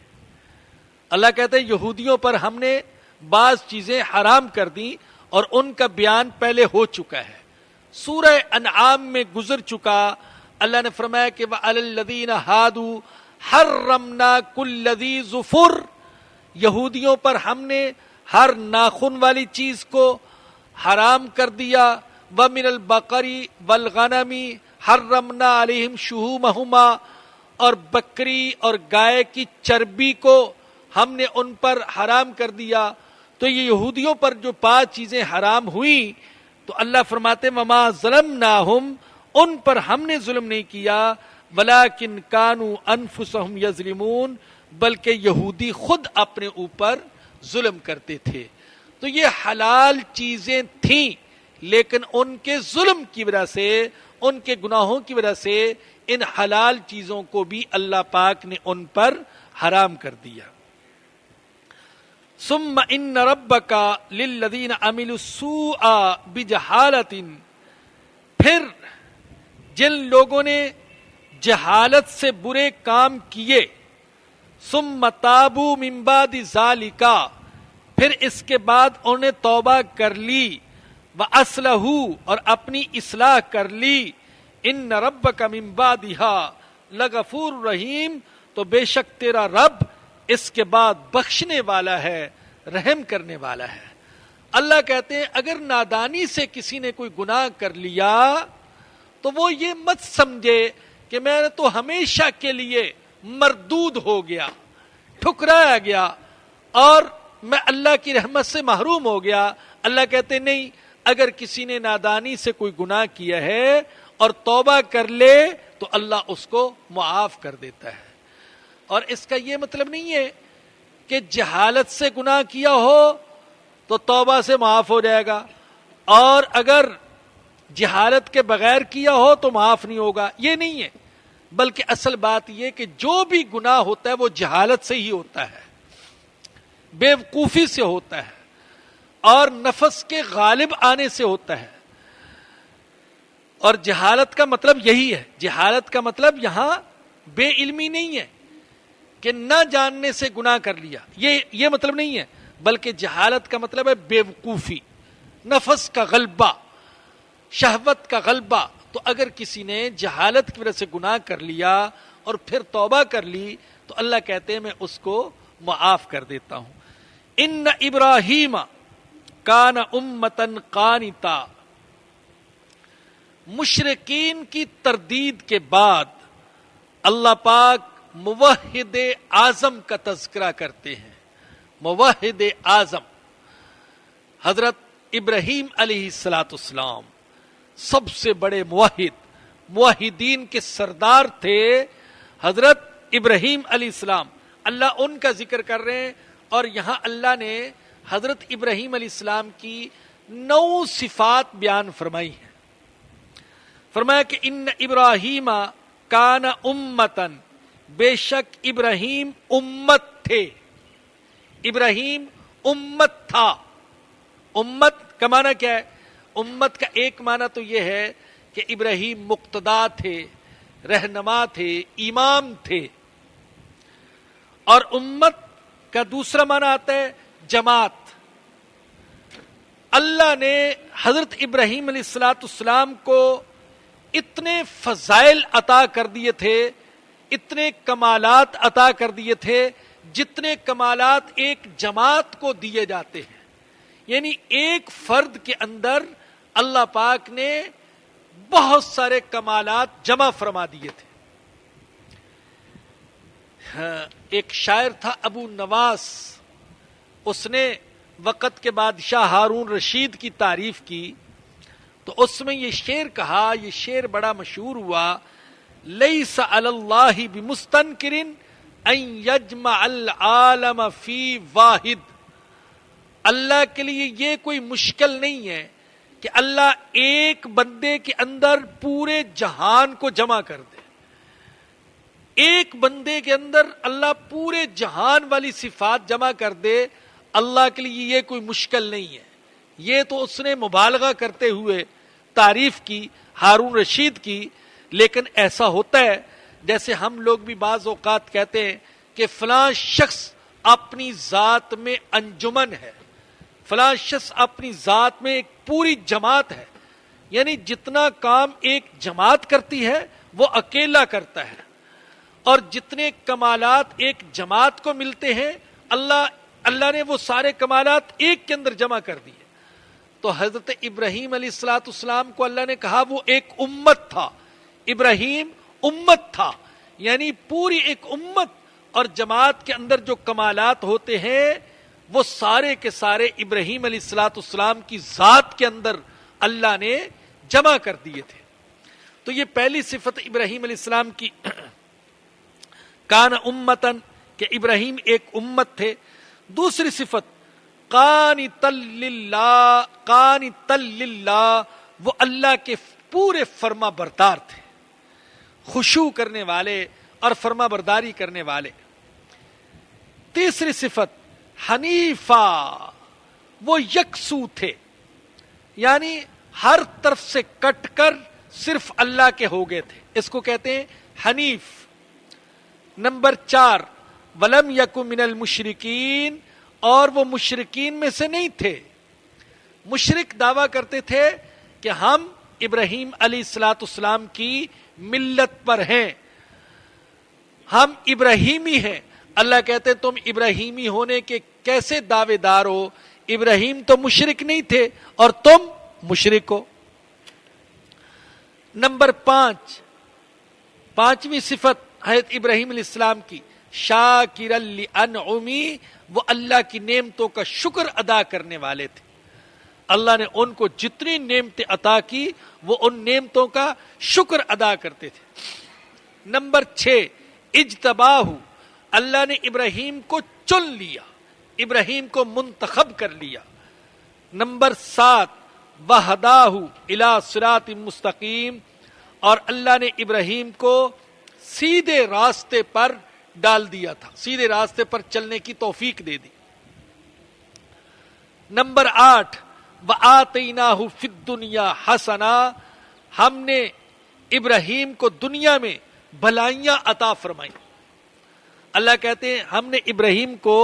[SPEAKER 1] اللہ کہتے ہیں یہودیوں پر ہم نے بعض چیزیں حرام کر دیں اور ان کا بیان پہلے ہو چکا ہے. سورہ انعام میں گزر چکا. اللہ نے فرمایا کہ وَعَلَى الَّذِينَ هَادُوا حَرَّمْنَا كُلَّ ذِي ظُفُرٍ، یہودیوں پر ہم نے ہر ناخن والی چیز کو حرام کر دیا. وَمِنَ الْبَقَرِ وَالْغَنَمِ حَرَّمْنَا عَلَيْهِمْ شُحُومَهُمَا، اور بکری اور گائے کی چربی کو ہم نے ان پر حرام کر دیا. تو یہ یہودیوں پر جو 5 چیزیں حرام ہوئیں تو اللہ فرماتے وما ظلمناہم، ان پر ہم نے ظلم نہیں کیا، ولیکن کانوا انفسہم یظلمون، بلکہ یہودی خود اپنے اوپر ظلم کرتے تھے. تو یہ حلال چیزیں تھیں لیکن ان کے ظلم کی وجہ سے، ان کے گناہوں کی وجہ سے ان حلال چیزوں کو بھی اللہ پاک نے ان پر حرام کر دیا. ثم ان ربک للذین عملوا السوء بجہالۃ، پھر جن لوگوں نے جہالت سے برے کام کیے، ثم تابوا من بعد ذالک، پھر اس کے بعد انہوں نے توبہ کر لی، وَأَصْلَحُوا، اور اپنی اصلاح کر لی، ان ربک من بعدہا لغفور رحیم، تو بے شک تیرا رب اس کے بعد بخشنے والا ہے، رحم کرنے والا ہے. اللہ کہتے ہیں اگر نادانی سے کسی نے کوئی گناہ کر لیا تو وہ یہ مت سمجھے کہ میں نے تو ہمیشہ کے لیے مردود ہو گیا، ٹھکرایا گیا اور میں اللہ کی رحمت سے محروم ہو گیا. اللہ کہتے نہیں، اگر کسی نے نادانی سے کوئی گناہ کیا ہے اور توبہ کر لے تو اللہ اس کو معاف کر دیتا ہے. اور اس کا یہ مطلب نہیں ہے کہ جہالت سے گناہ کیا ہو تو توبہ سے معاف ہو جائے گا، اور اگر جہالت کے بغیر کیا ہو تو معاف نہیں ہوگا. یہ نہیں ہے، بلکہ اصل بات یہ کہ جو بھی گناہ ہوتا ہے وہ جہالت سے ہی ہوتا ہے، بے وقوفی سے ہوتا ہے اور نفس کے غالب آنے سے ہوتا ہے. اور جہالت کا مطلب یہی ہے. جہالت کا مطلب یہاں بے علمی نہیں ہے کہ نہ جاننے سے گناہ کر لیا، یہ مطلب نہیں ہے، بلکہ جہالت کا مطلب ہے بے وقوفی، نفس کا غلبہ، شہوت کا غلبہ. تو اگر کسی نے جہالت کی وجہ سے گناہ کر لیا اور پھر توبہ کر لی تو اللہ کہتے ہیں میں اس کو معاف کر دیتا ہوں. ان ابراہیم کان امتن قانتا، مشرکین کی تردید کے بعد اللہ پاک موحد اعظم کا تذکرہ کرتے ہیں. موحد اعظم حضرت ابراہیم علیہ السلام سب سے بڑے موحدین کے سردار تھے حضرت ابراہیم علیہ السلام. اللہ ان کا ذکر کر رہے ہیں اور یہاں اللہ نے حضرت ابراہیم علیہ السلام کی 9 صفات بیان فرمائی ہیں. فرمایا کہ ان ابراہیم کان امتن، بے شک ابراہیم امت تھے. ابراہیم امت تھا. امت کا معنی کیا ہے؟ امت کا ایک معنی تو یہ ہے کہ ابراہیم مقتدا تھے، رہنما تھے، امام تھے. اور امت کا دوسرا معنی آتا ہے جماعت. اللہ نے حضرت ابراہیم علیہ السلام کو اتنے فضائل عطا کر دیے تھے، اتنے کمالات عطا کر دیے تھے جتنے کمالات ایک جماعت کو دیے جاتے ہیں. یعنی ایک فرد کے اندر اللہ پاک نے بہت سارے کمالات جمع فرما دیے تھے. ایک شاعر تھا ابو نواس، اس نے وقت کے بادشاہ ہارون رشید کی تعریف کی تو اس میں یہ شعر کہا، یہ شعر بڑا مشہور ہوا، لیس علی اللہ بمستنکر ان یجمع العالم فی واحد. اللہ کے لیے یہ کوئی مشکل نہیں ہے کہ اللہ ایک بندے کے اندر پورے جہان کو جمع کر دے. ایک بندے کے اندر اللہ پورے جہان والی صفات جمع کر دے، اللہ کے لیے یہ کوئی مشکل نہیں ہے. یہ تو اس نے مبالغہ کرتے ہوئے تعریف کی ہارون رشید کی. لیکن ایسا ہوتا ہے جیسے ہم لوگ بھی بعض اوقات کہتے ہیں کہ فلاں شخص اپنی ذات میں انجمن ہے، فلاں شخص اپنی ذات میں ایک پوری جماعت ہے. یعنی جتنا کام ایک جماعت کرتی ہے وہ اکیلا کرتا ہے، اور جتنے کمالات ایک جماعت کو ملتے ہیں اللہ نے وہ سارے کمالات ایک کے اندر جمع کر دیے. تو حضرت ابراہیم علیہ السلام کو اللہ نے کہا وہ ایک امت تھا. ابراہیم امت تھا، یعنی پوری ایک امت اور جماعت کے اندر جو کمالات ہوتے ہیں وہ سارے کے سارے ابراہیم علیہ السلام کی ذات کے اندر اللہ نے جمع کر دیے تھے. تو یہ پہلی صفت ابراہیم علیہ السلام کی، کان امتن، کہ ابراہیم ایک امت تھے. دوسری صفت قانتا للہ، وہ اللہ کے پورے فرما بردار تھے، خشوع کرنے والے اور فرما برداری کرنے والے. تیسری صفت حنیفہ، وہ یکسو تھے، یعنی ہر طرف سے کٹ کر صرف اللہ کے ہو گئے تھے. اس کو کہتے ہیں حنیف. نمبر 4 ولم یک من المشرکین، اور وہ مشرکین میں سے نہیں تھے. مشرک دعویٰ کرتے تھے کہ ہم ابراہیم علیہ السلام کی ملت پر ہیں، ہم ابراہیمی ہیں. اللہ کہتے تم ابراہیمی ہونے کے کیسے دعوے دار ہو؟ ابراہیم تو مشرک نہیں تھے اور تم مشرک ہو. نمبر 5، پانچویں صفت حضرت ابراہیم علیہ السلام کی شاکرا لانعمی، وہ اللہ کی نعمتوں کا شکر ادا کرنے والے تھے. اللہ نے ان کو جتنی نعمتیں عطا کی وہ ان نعمتوں کا شکر ادا کرتے تھے. نمبر 6 اجتباہ، اللہ نے ابراہیم کو چن لیا، ابراہیم کو منتخب کر لیا. نمبر 7 وہداہ الی صراط مستقیم، اور اللہ نے ابراہیم کو سیدھے راستے پر ڈال دیا تھا، سیدھے راستے پر چلنے کی توفیق دے دی. نمبر 8 وَآتَيْنَاهُ فِي الدُّنْيَا حَسَنًا، ہم نے ابراہیم کو دنیا میں بھلائیاں عطا فرمائی. اللہ کہتے ہیں ہم نے ابراہیم کو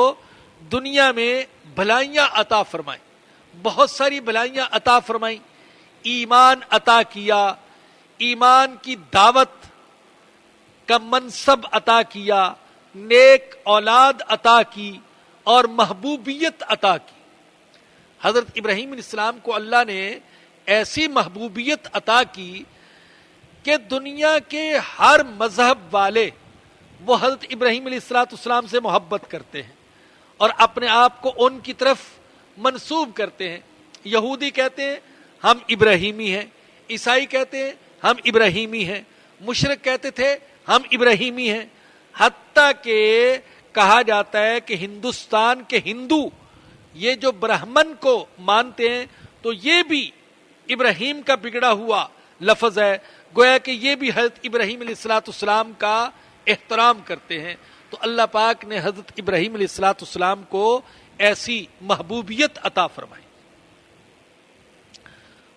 [SPEAKER 1] دنیا میں بھلائیاں عطا فرمائی، بہت ساری بھلائیاں عطا فرمائی. ایمان عطا کیا، ایمان کی دعوت کا منصب عطا کیا، نیک اولاد عطا کی اور محبوبیت عطا کی. حضرت ابراہیم علیہ السلام کو اللہ نے ایسی محبوبیت عطا کی کہ دنیا کے ہر مذہب والے وہ حضرت ابراہیم علیہ السلام سے محبت کرتے ہیں اور اپنے آپ کو ان کی طرف منسوب کرتے ہیں. یہودی کہتے ہیں ہم ابراہیمی ہیں، عیسائی کہتے ہیں ہم ابراہیمی ہیں، مشرک کہتے تھے ہم ابراہیمی ہیں. حتیٰ کہ کہا جاتا ہے کہ ہندوستان کے ہندو یہ جو برہمن کو مانتے ہیں تو یہ بھی ابراہیم کا بگڑا ہوا لفظ ہے، گویا کہ یہ بھی حضرت ابراہیم علیہ السلام کا احترام کرتے ہیں. تو اللہ پاک نے حضرت ابراہیم علیہ السلام کو ایسی محبوبیت عطا فرمائی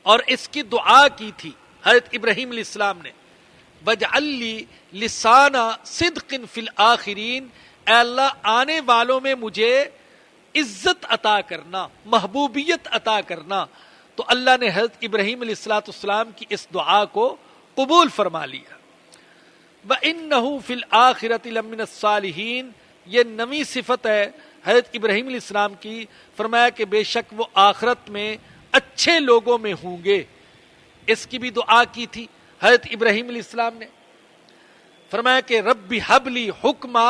[SPEAKER 1] اور اس کی دعا کی تھی حضرت ابراہیم علیہ السلام نے وَاجْعَلْ لِي لِسَانَ صِدْقٍ فِي الْآخِرِينَ، اے اللہ آنے والوں میں مجھے عزت عطا کرنا، محبوبیت عطا کرنا. تو اللہ نے حضرت ابراہیم علیہ السلام کی اس دعا کو قبول فرما لیا. وَإِنَّهُ فِي الْآخِرَةِ لَمِنَ الصَّالِحِينَ، یہ نویں صفت ہے حضرت ابراہیم علیہ السلام کی. فرمایا کہ بے شک وہ آخرت میں اچھے لوگوں میں ہوں گے. اس کی بھی دعا کی تھی حضرت ابراہیم علیہ السلام نے. فرمایا کہ رب ہب لی حکما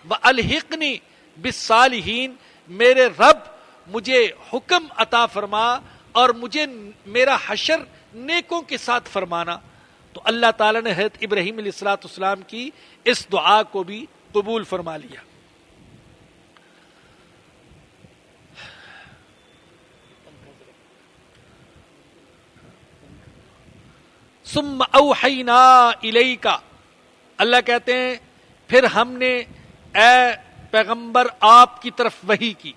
[SPEAKER 1] والحقنی بالصالحین، میرے رب مجھے حکم عطا فرما اور مجھے میرا حشر نیکوں کے ساتھ فرمانا. تو اللہ تعالیٰ نے حضرت ابراہیم علیہ السلام کی اس دعا کو بھی قبول فرما لیا. ثم اوحینا الیک، اللہ کہتے ہیں پھر ہم نے اے پیغمبر آپ کی طرف وحی کی،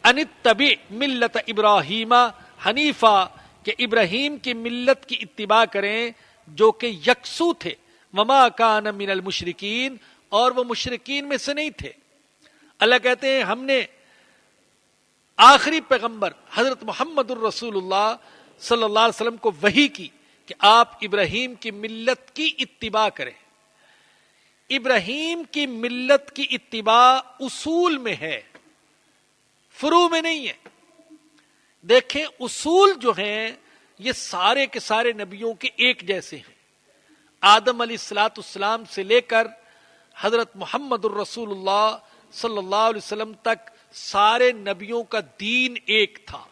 [SPEAKER 1] ان اتبع ملت ابراہیم حنیفا، کہ ابراہیم کی ملت کی اتباع کریں جو کہ یکسو تھے، وما کان من المشرکین، اور وہ مشرکین میں سے نہیں تھے. اللہ کہتے ہیں ہم نے آخری پیغمبر حضرت محمد الرسول اللہ صلی اللہ علیہ وسلم کو وحی کی کہ آپ ابراہیم کی ملت کی اتباع کریں. ابراہیم کی ملت کی اتباع اصول میں ہے، فروع میں نہیں ہے. دیکھیں اصول جو ہیں یہ سارے کے سارے نبیوں کے ایک جیسے ہیں. آدم علیہ السلام سے لے کر حضرت محمد الرسول اللہ صلی اللہ علیہ وسلم تک سارے نبیوں کا دین ایک تھا،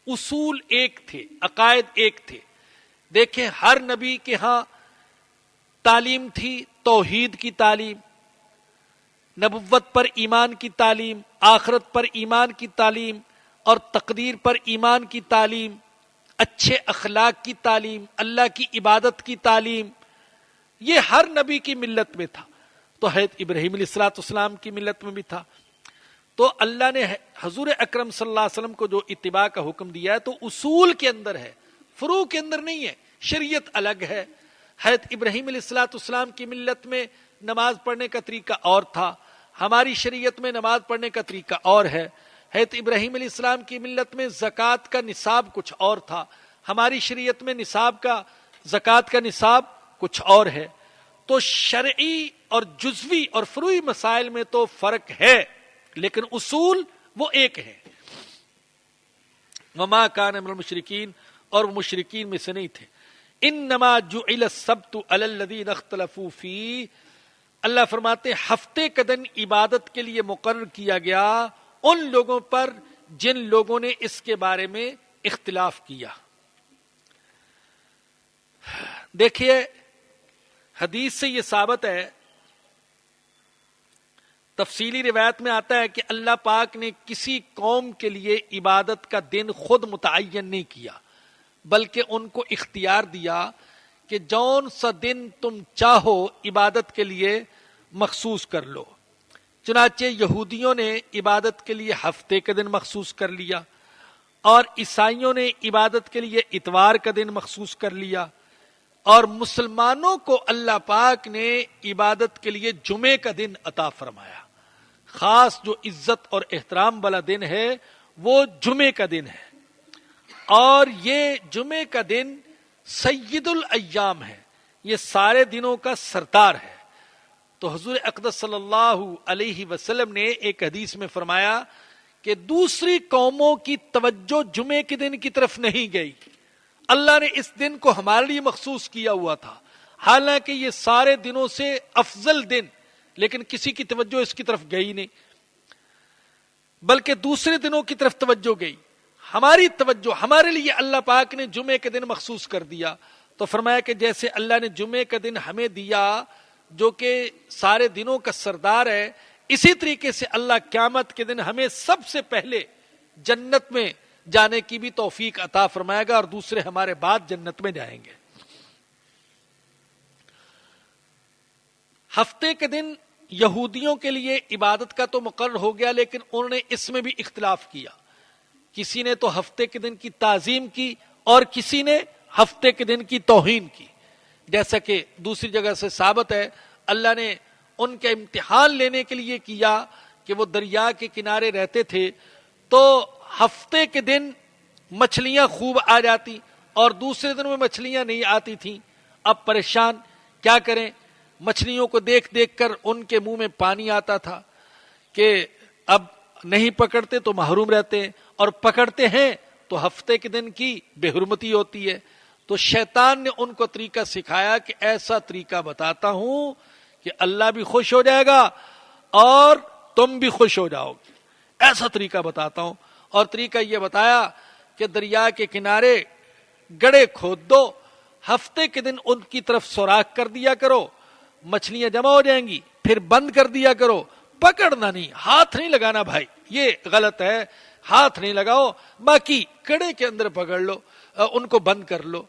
[SPEAKER 1] اصول ایک تھے، عقائد ایک تھے. دیکھیں ہر نبی کے ہاں تعلیم تھی، توحید کی تعلیم، نبوت پر ایمان کی تعلیم، آخرت پر ایمان کی تعلیم اور تقدیر پر ایمان کی تعلیم، اچھے اخلاق کی تعلیم، اللہ کی عبادت کی تعلیم. یہ ہر نبی کی ملت میں تھا. تو حضرت ابراہیم علیہ السلام کی ملت میں بھی تھا. تو اللہ نے حضور اکرم صلی اللہ علیہ وسلم کو جو اتباع کا حکم دیا ہے تو اصول کے اندر ہے، فروع کے اندر نہیں ہے. شریعت الگ ہے. حضرت ابراہیم علیہ السلام کی ملت میں نماز پڑھنے کا طریقہ اور تھا، ہماری شریعت میں نماز پڑھنے کا طریقہ اور ہے. حضرت ابراہیم علیہ السلام کی ملت میں زکوٰۃ کا نصاب کچھ اور تھا، ہماری شریعت میں زکوٰۃ کا نصاب کچھ اور ہے. تو شرعی اور جزوی اور فروعی مسائل میں تو فرق ہے، لیکن اصول وہ ایک ہے. وما کان من المشرکین، اور وہ مشرکین میں سے نہیں تھے. انما جعل السبت علی الذین اختلفوا فیہ، اللہ فرماتے ہفتے کا دن عبادت کے لیے مقرر کیا گیا ان لوگوں پر جن لوگوں نے اس کے بارے میں اختلاف کیا. دیکھیے حدیث سے یہ ثابت ہے، تفصیلی روایت میں آتا ہے کہ اللہ پاک نے کسی قوم کے لیے عبادت کا دن خود متعین نہیں کیا، بلکہ ان کو اختیار دیا کہ جون سا دن تم چاہو عبادت کے لیے مخصوص کر لو. چنانچہ یہودیوں نے عبادت کے لیے ہفتے کا دن مخصوص کر لیا، اور عیسائیوں نے عبادت کے لیے اتوار کا دن مخصوص کر لیا، اور مسلمانوں کو اللہ پاک نے عبادت کے لیے جمعے کا دن عطا فرمایا. خاص جو عزت اور احترام والا دن ہے وہ جمعے کا دن ہے، اور یہ جمعے کا دن سید الایام ہے، یہ سارے دنوں کا سردار ہے. تو حضور اقدس صلی اللہ علیہ وسلم نے ایک حدیث میں فرمایا کہ دوسری قوموں کی توجہ جمعے کے دن کی طرف نہیں گئی، اللہ نے اس دن کو ہمارے لیے مخصوص کیا ہوا تھا. حالانکہ یہ سارے دنوں سے افضل دن، لیکن کسی کی توجہ اس کی طرف گئی نہیں، بلکہ دوسرے دنوں کی طرف توجہ گئی. ہماری توجہ ہمارے لیے اللہ پاک نے جمعے کے دن مخصوص کر دیا. تو فرمایا کہ جیسے اللہ نے جمعے کا دن ہمیں دیا جو کہ سارے دنوں کا سردار ہے، اسی طریقے سے اللہ قیامت کے دن ہمیں سب سے پہلے جنت میں جانے کی بھی توفیق عطا فرمائے گا، اور دوسرے ہمارے بعد جنت میں جائیں گے. ہفتے کے دن یہودیوں کے لیے عبادت کا تو مقرر ہو گیا، لیکن انہوں نے اس میں بھی اختلاف کیا. کسی نے تو ہفتے کے دن کی تعظیم کی اور کسی نے ہفتے کے دن کی توہین کی، جیسا کہ دوسری جگہ سے ثابت ہے اللہ نے ان کا امتحان لینے کے لیے کیا کہ وہ دریا کے کنارے رہتے تھے تو ہفتے کے دن مچھلیاں خوب آ جاتی اور دوسرے دن میں مچھلیاں نہیں آتی تھیں. اب پریشان کیا کریں، مچھلیوں کو دیکھ دیکھ کر ان کے منہ میں پانی آتا تھا کہ اب نہیں پکڑتے تو محروم رہتے ہیں، اور پکڑتے ہیں تو ہفتے کے دن کی بے حرمتی ہوتی ہے. تو شیطان نے ان کو طریقہ سکھایا کہ ایسا طریقہ بتاتا ہوں کہ اللہ بھی خوش ہو جائے گا اور تم بھی خوش ہو جاؤ گے، ایسا طریقہ بتاتا ہوں. اور طریقہ یہ بتایا کہ دریا کے کنارے گڑھے کھود دو، ہفتے کے دن ان کی طرف سوراخ کر دیا کرو، مچھلیاں جمع ہو جائیں گی، پھر بند کر دیا کرو، پکڑنا نہیں، ہاتھ نہیں لگانا بھائی، یہ غلط ہے، ہاتھ نہیں لگاؤ، باقی کڑے کے اندر پکڑ لو، ان کو بند کر لو.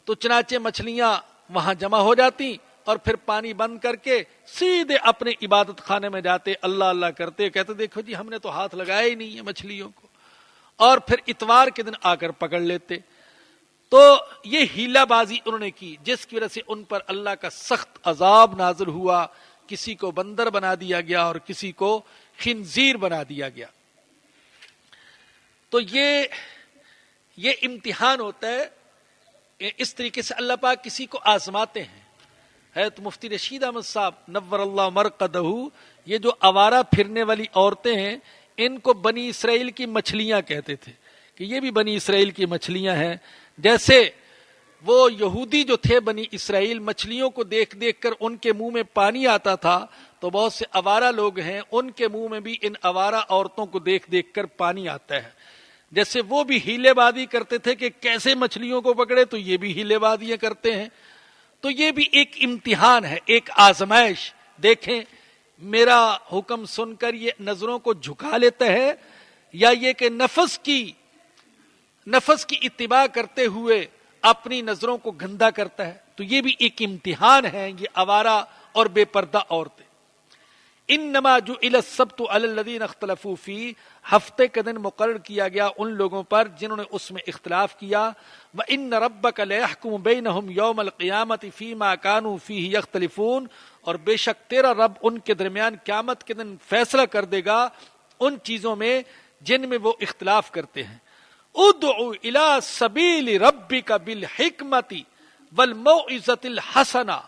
[SPEAKER 1] تو چنانچہ مچھلیاں وہاں جمع ہو جاتی اور پھر پانی بند کر کے سیدھے اپنے عبادت خانے میں جاتے، اللہ اللہ کرتے، کہتے دیکھو جی ہم نے تو ہاتھ لگایا ہی نہیں ہے مچھلیوں کو، اور پھر اتوار کے دن آ کر پکڑ لیتے. تو یہ ہیلا بازی انہوں نے کی جس کی وجہ سے ان پر اللہ کا سخت عذاب نازل ہوا، کسی کو بندر بنا دیا گیا اور کسی کو خنزیر بنا دیا گیا. تو یہ امتحان ہوتا ہے، اس طریقے سے اللہ پاک کسی کو آزماتے ہیں. حضرت مفتی رشید احمد صاحب نور اللہ مرقدہ، یہ جو آوارہ پھرنے والی عورتیں ہیں ان کو بنی اسرائیل کی مچھلیاں کہتے تھے کہ یہ بھی بنی اسرائیل کی مچھلیاں ہیں. جیسے وہ یہودی جو تھے بنی اسرائیل، مچھلیوں کو دیکھ دیکھ کر ان کے منہ میں پانی آتا تھا، تو بہت سے آوارہ لوگ ہیں ان کے منہ میں بھی ان آوارہ عورتوں کو دیکھ دیکھ کر پانی آتا ہے. جیسے وہ بھی ہیلے بازی کرتے تھے کہ کیسے مچھلیوں کو پکڑے، تو یہ بھی ہیلے بازیاں کرتے ہیں. تو یہ بھی ایک امتحان ہے، ایک آزمائش. دیکھیں میرا حکم سن کر یہ نظروں کو جھکا لیتا ہے یا یہ کہ نفس کی اتباع کرتے ہوئے اپنی نظروں کو گندا کرتا ہے. تو یہ بھی ایک امتحان ہے یہ آوارہ اور بے پردہ عورتیں. انما جعل السبت علی الذین اختلفوا فیہ، ہفتے کا دن مقرر کیا گیا ان لوگوں پر جنہوں نے اس میں اختلاف کیا. وَإِنَّ رَبَّكَ لَيَحْكُمُ بَيْنَهُمْ يَوْمَ الْقِيَامَةِ فِيمَا كَانُوا فِيهِ يَخْتَلِفُونَ، اور بے شک تیرا رب ان کے درمیان قیامت کے دن فیصلہ کر دے گا ان چیزوں میں جن میں وہ اختلاف کرتے ہیں. ادعو الى سبیل ربک بالحکمت والموعظۃ الحسنہ،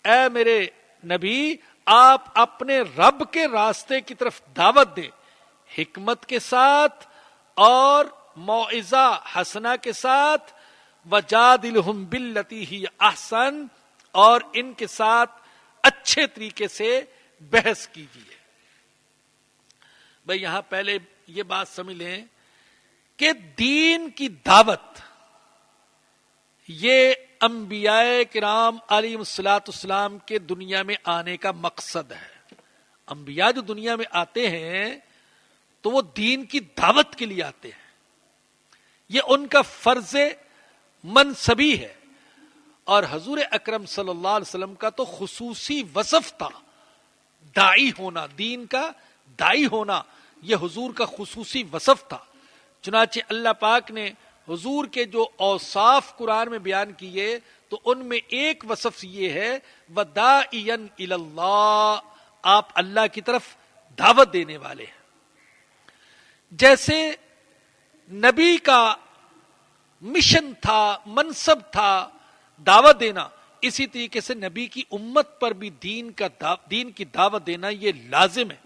[SPEAKER 1] اے میرے نبی آپ اپنے رب کے راستے کی طرف دعوت دیں حکمت کے ساتھ اور موعظہ حسنہ کے ساتھ. وجادلہم باللتی ہی احسن، اور ان کے ساتھ اچھے طریقے سے بحث کیجیے. بھئی یہاں پہلے یہ بات سمجھ لیں کہ دین کی دعوت یہ انبیاء کرام علیہم الصلوۃ والسلام کے دنیا میں آنے کا مقصد ہے. انبیاء جو دنیا میں آتے ہیں تو وہ دین کی دعوت کے لیے آتے ہیں، یہ ان کا فرض منصبی ہے. اور حضور اکرم صلی اللہ علیہ وسلم کا تو خصوصی وصف تھا داعی ہونا، دین کا داعی ہونا یہ حضور کا خصوصی وصف تھا. چنانچہ اللہ پاک نے حضور کے جو اوصاف قرآن میں بیان کیے تو ان میں ایک وصف یہ ہے وَدَاعِيًا إِلَى اللَّهِ، آپ اللہ کی طرف دعوت دینے والے ہیں. جیسے نبی کا مشن تھا، منصب تھا دعوت دینا، اسی طریقے سے نبی کی امت پر بھی دین کی دعوت دینا یہ لازم ہے.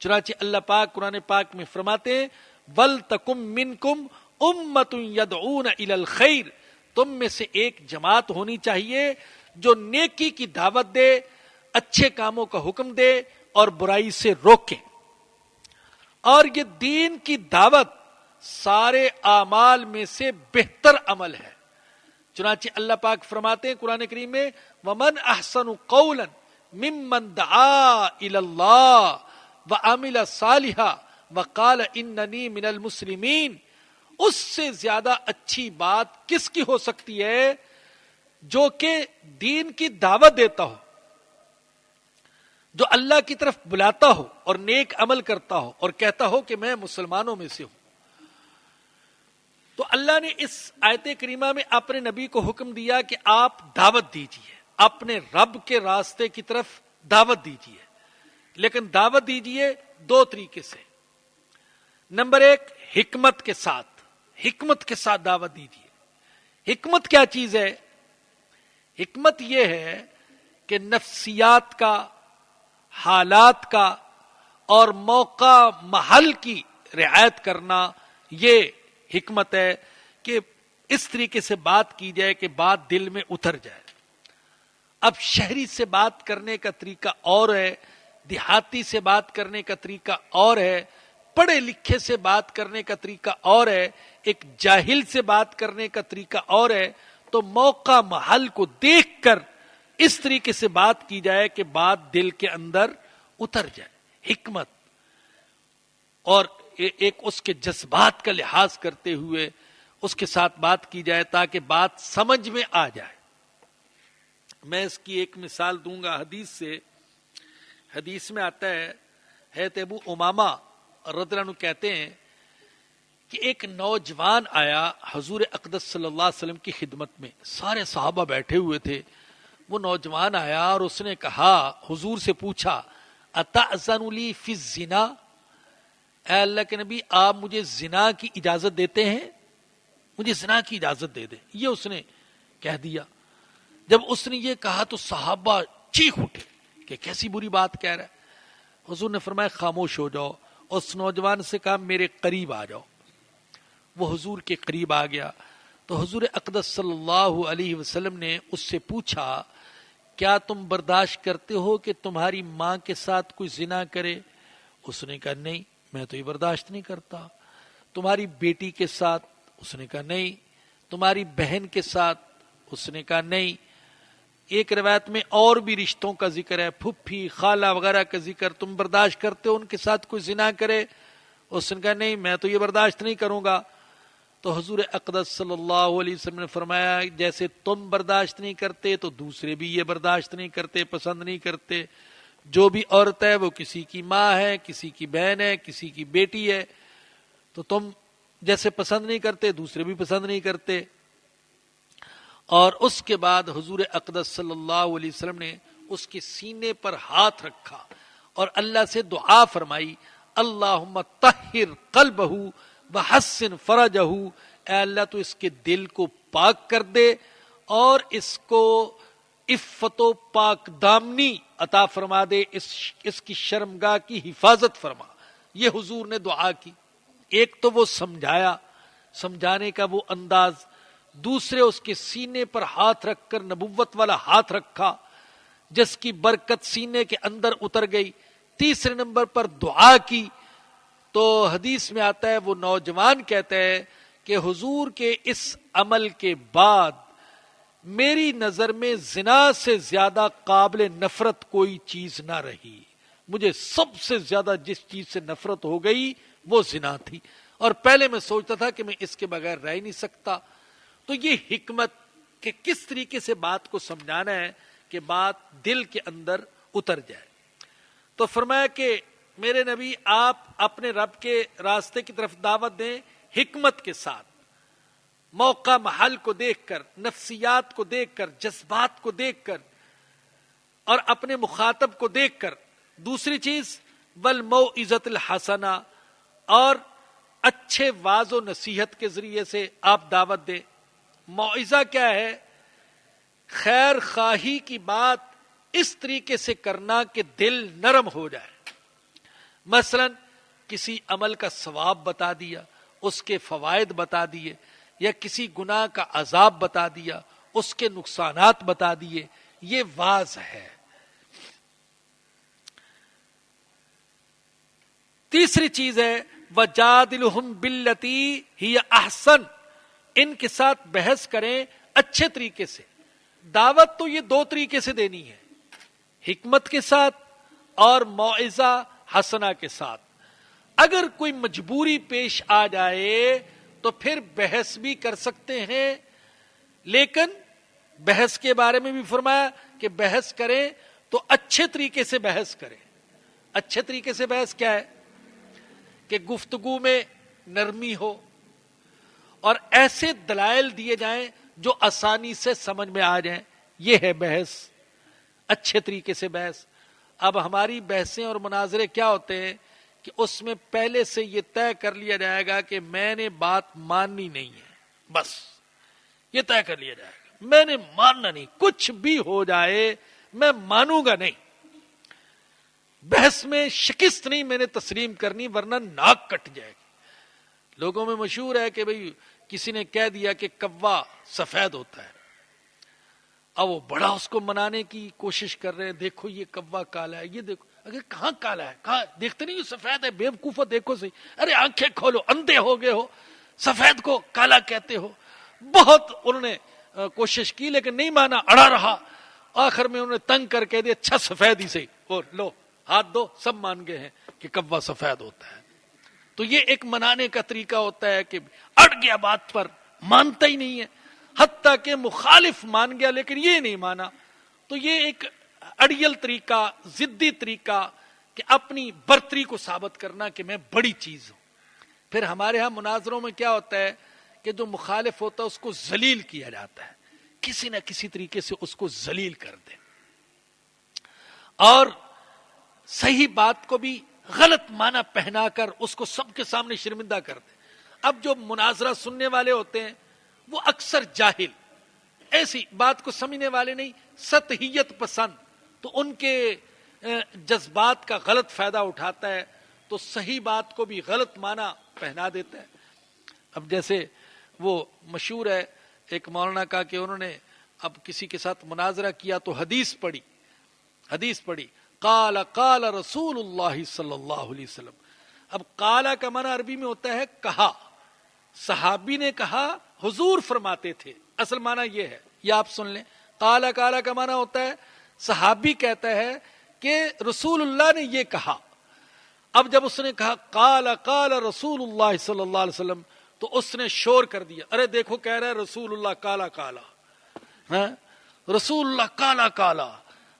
[SPEAKER 1] چنانچہ اللہ پاک قرآن پاک میں فرماتے ہیں وَلْتَكُمْ مِنْكُمْ أُمَّةٌ يَدْعُونَ إِلَى الْخَيْرِ، تم میں سے ایک جماعت ہونی چاہیے جو نیکی کی دعوت دے، اچھے کاموں کا حکم دے اور برائی سے روکے. اور یہ دین کی دعوت سارے اعمال میں سے بہتر عمل ہے. چنانچہ اللہ پاک فرماتے ہیں قرآن کریم میں وَمَنْ أَحْسَنُ قَوْلًا مِمَّنْ دَعَا إِلَى اللَّهِ وَعَمِلَ صَالِحًا وَقَالَ إِنَّنِي مِنَ الْمُسْلِمِينَ، اس سے زیادہ اچھی بات کس کی ہو سکتی ہے جو کہ دین کی دعوت دیتا ہو، جو اللہ کی طرف بلاتا ہو اور نیک عمل کرتا ہو اور کہتا ہو کہ میں مسلمانوں میں سے ہوں. تو اللہ نے اس آیت کریمہ میں اپنے نبی کو حکم دیا کہ آپ دعوت دیجیے، اپنے رب کے راستے کی طرف دعوت دیجیے، لیکن دعوت دیجیے دو طریقے سے۔ نمبر ایک، حکمت کے ساتھ، حکمت کے ساتھ دعوت دیجیے۔ حکمت کیا چیز ہے؟ حکمت یہ ہے کہ نفسیات کا، حالات کا اور موقع محل کی رعایت کرنا، یہ حکمت ہے کہ اس طریقے سے بات کی جائے کہ بات دل میں اتر جائے۔ اب شہری سے بات کرنے کا طریقہ اور ہے، دیہاتی سے بات کرنے کا طریقہ اور ہے، پڑھے لکھے سے بات کرنے کا طریقہ اور ہے، ایک جاہل سے بات کرنے کا طریقہ اور ہے۔ تو موقع محل کو دیکھ کر اس طریقے سے بات کی جائے کہ بات دل کے اندر اتر جائے، حکمت، اور ایک اس کے جذبات کا لحاظ کرتے ہوئے اس کے ساتھ بات کی جائے تاکہ بات سمجھ میں آ جائے۔ میں اس کی ایک مثال دوں گا حدیث سے۔ حدیث میں آتا ہے، حضرت ابو امامہ رضی اللہ عنہ کہتے ہیں کہ ایک نوجوان آیا حضور اقدس صلی اللہ علیہ وسلم کی خدمت میں، سارے صحابہ بیٹھے ہوئے تھے۔ وہ نوجوان آیا اور اس نے کہا، حضور سے پوچھا، اتأذن لی فی الزنا، اے اللہ کے نبی آپ مجھے زنا کی اجازت دیتے ہیں؟ مجھے زنا کی اجازت دے دیں، یہ اس نے کہہ دیا۔ جب اس نے یہ کہا تو صحابہ چیخ اٹھے کہ کیسی بری بات کہہ رہا ہے۔ حضور نے فرمایا خاموش ہو جاؤ، اس نوجوان سے کہا میرے قریب آ جاؤ۔ وہ حضور کے قریب آ گیا تو حضور اقدس صلی اللہ علیہ وسلم نے اس سے پوچھا، کیا تم برداشت کرتے ہو کہ تمہاری ماں کے ساتھ کوئی زنا کرے؟ اس نے کہا نہیں، میں تو یہ برداشت نہیں کرتا۔ تمہاری بیٹی کے ساتھ؟ اس نے کہا نہیں۔ تمہاری بہن کے ساتھ؟ اس نے کہا نہیں۔ ایک روایت میں اور بھی رشتوں کا ذکر ہے، پھپھی، خالہ وغیرہ کا ذکر، تم برداشت کرتے ہو ان کے ساتھ کوئی زنا کرے؟ اس نے کہا نہیں، میں تو یہ برداشت نہیں کروں گا۔ تو حضور اقدس صلی اللہ علیہ وسلم نے فرمایا جیسے تم برداشت نہیں کرتے تو دوسرے بھی یہ برداشت نہیں کرتے، پسند نہیں کرتے۔ جو بھی عورت ہے وہ کسی کی ماں ہے، کسی کی بہن ہے، کسی کی بیٹی ہے، تو تم جیسے پسند نہیں کرتے دوسرے بھی پسند نہیں کرتے۔ اور اس کے بعد حضور اقدس صلی اللہ علیہ وسلم نے اس کے سینے پر ہاتھ رکھا اور اللہ سے دعا فرمائی، اللہم طہر قلبہ وحسن فرجہ، اے اللہ تو اس کے دل کو پاک کر دے اور اس کو عفت و پاک دامنی عطا فرما دے، اس کی شرمگاہ کی حفاظت فرما۔ یہ حضور نے دعا کی۔ ایک تو وہ سمجھایا، سمجھانے کا وہ انداز، دوسرے اس کے سینے پر ہاتھ رکھ کر نبوت والا ہاتھ رکھا جس کی برکت سینے کے اندر اتر گئی، تیسرے نمبر پر دعا کی۔ تو حدیث میں آتا ہے وہ نوجوان کہتا ہے کہ حضور کے اس عمل کے بعد میری نظر میں زنا سے زیادہ قابل نفرت کوئی چیز نہ رہی۔ مجھے سب سے زیادہ جس چیز سے نفرت ہو گئی وہ زنا تھی، اور پہلے میں سوچتا تھا کہ میں اس کے بغیر رہ نہیں سکتا۔ تو یہ حکمت کہ کس طریقے سے بات کو سمجھانا ہے کہ بات دل کے اندر اتر جائے۔ تو فرمایا کہ میرے نبی آپ اپنے رب کے راستے کی طرف دعوت دیں حکمت کے ساتھ، موقع محل کو دیکھ کر، نفسیات کو دیکھ کر، جذبات کو دیکھ کر اور اپنے مخاطب کو دیکھ کر۔ دوسری چیز والموعظۃ الحسنہ، اور اچھے واعظ و نصیحت کے ذریعے سے آپ دعوت دیں۔ موعظہ کیا ہے؟ خیر خواہی کی بات اس طریقے سے کرنا کہ دل نرم ہو جائے۔ مثلا کسی عمل کا ثواب بتا دیا، اس کے فوائد بتا دیے، یا کسی گناہ کا عذاب بتا دیا، اس کے نقصانات بتا دیے، یہ واعظ ہے۔ تیسری چیز ہے وَجَادِلُهُمْ بِالَّتِي هِيَ أَحْسَنُ، ان کے ساتھ بحث کریں اچھے طریقے سے۔ دعوت تو یہ دو طریقے سے دینی ہے، حکمت کے ساتھ اور موعظہ حسنہ کے ساتھ۔ اگر کوئی مجبوری پیش آ جائے تو پھر بحث بھی کر سکتے ہیں، لیکن بحث کے بارے میں بھی فرمایا کہ بحث کریں تو اچھے طریقے سے بحث کریں۔ اچھے طریقے سے بحث کیا ہے؟ کہ گفتگو میں نرمی ہو اور ایسے دلائل دیے جائیں جو آسانی سے سمجھ میں آ جائیں. یہ ہے بحث, اچھے طریقے سے بحث. اب ہماری بحثیں اور مناظرے کیا ہوتے ہیں کہ اس میں پہلے سے یہ طے کر لیا جائے گا کہ میں نے بات ماننی نہیں ہے, بس یہ طے کر لیا جائے گا میں نے ماننا نہیں, کچھ بھی ہو جائے میں مانوں گا نہیں. بحث میں شکست نہیں میں نے تسلیم کرنی ورنہ ناک کٹ جائے گی. لوگوں میں مشہور ہے کہ بھئی کسی نے کہہ دیا کہ کوا سفید ہوتا ہے, اب وہ بڑا اس کو منانے کی کوشش کر رہے ہیں, دیکھو یہ کوا کالا ہے, یہ دیکھو. اگر کہاں کالا ہے, کہاں دیکھتے نہیں یہ سفید ہے, بیوقوفو دیکھو صحیح, ارے آنکھیں کھولو, اندھے ہو گئے ہو, سفید کو کالا کہتے ہو. بہت انہوں نے کوشش کی لیکن نہیں مانا, اڑا رہا. آخر میں انہوں نے تنگ کر کے دیا اچھا سفید ہی صحیح, اور لو ہاتھ دو, سب مان گئے ہیں کہ کوا سفید ہوتا ہے. تو یہ ایک منانے کا طریقہ ہوتا ہے کہ اڑ گیا بات پر, مانتا ہی نہیں ہے, حتیٰ کہ مخالف مان گیا لیکن یہ نہیں مانا. تو یہ ایک اڑیل طریقہ, ضدی طریقہ کہ اپنی برتری کو ثابت کرنا کہ میں بڑی چیز ہوں. پھر ہمارے ہاں مناظروں میں کیا ہوتا ہے کہ جو مخالف ہوتا ہے اس کو ذلیل کیا جاتا ہے, کسی نہ کسی طریقے سے اس کو ذلیل کر دیں اور صحیح بات کو بھی غلط معنی پہنا کر اس کو سب کے سامنے شرمندہ کر دیں. اب جو مناظرہ سننے والے ہوتے ہیں وہ اکثر جاہل, ایسی بات کو سمجھنے والے نہیں, سطحیت پسند, تو ان کے جذبات کا غلط فائدہ اٹھاتا ہے تو صحیح بات کو بھی غلط معنی پہنا دیتا ہے. اب جیسے وہ مشہور ہے ایک مولانا کا کہ انہوں نے اب کسی کے ساتھ مناظرہ کیا تو حدیث پڑھی قال قال رسول اللہ صلی اللہ علیہ وسلم. اب قال کا معنی عربی میں ہوتا ہے کہا, صحابی نے کہا, حضور فرماتے تھے, اصل معنی یہ ہے, یہ آپ سن لیں. قال کا معنی ہوتا ہے صحابی کہتا ہے کہ رسول اللہ نے یہ کہا. اب جب اس نے کہا قال رسول اللہ صلی اللہ علیہ وسلم تو اس نے شور کر دیا, ارے دیکھو کہہ رہا ہے رسول اللہ کالا, رسول اللہ کالا,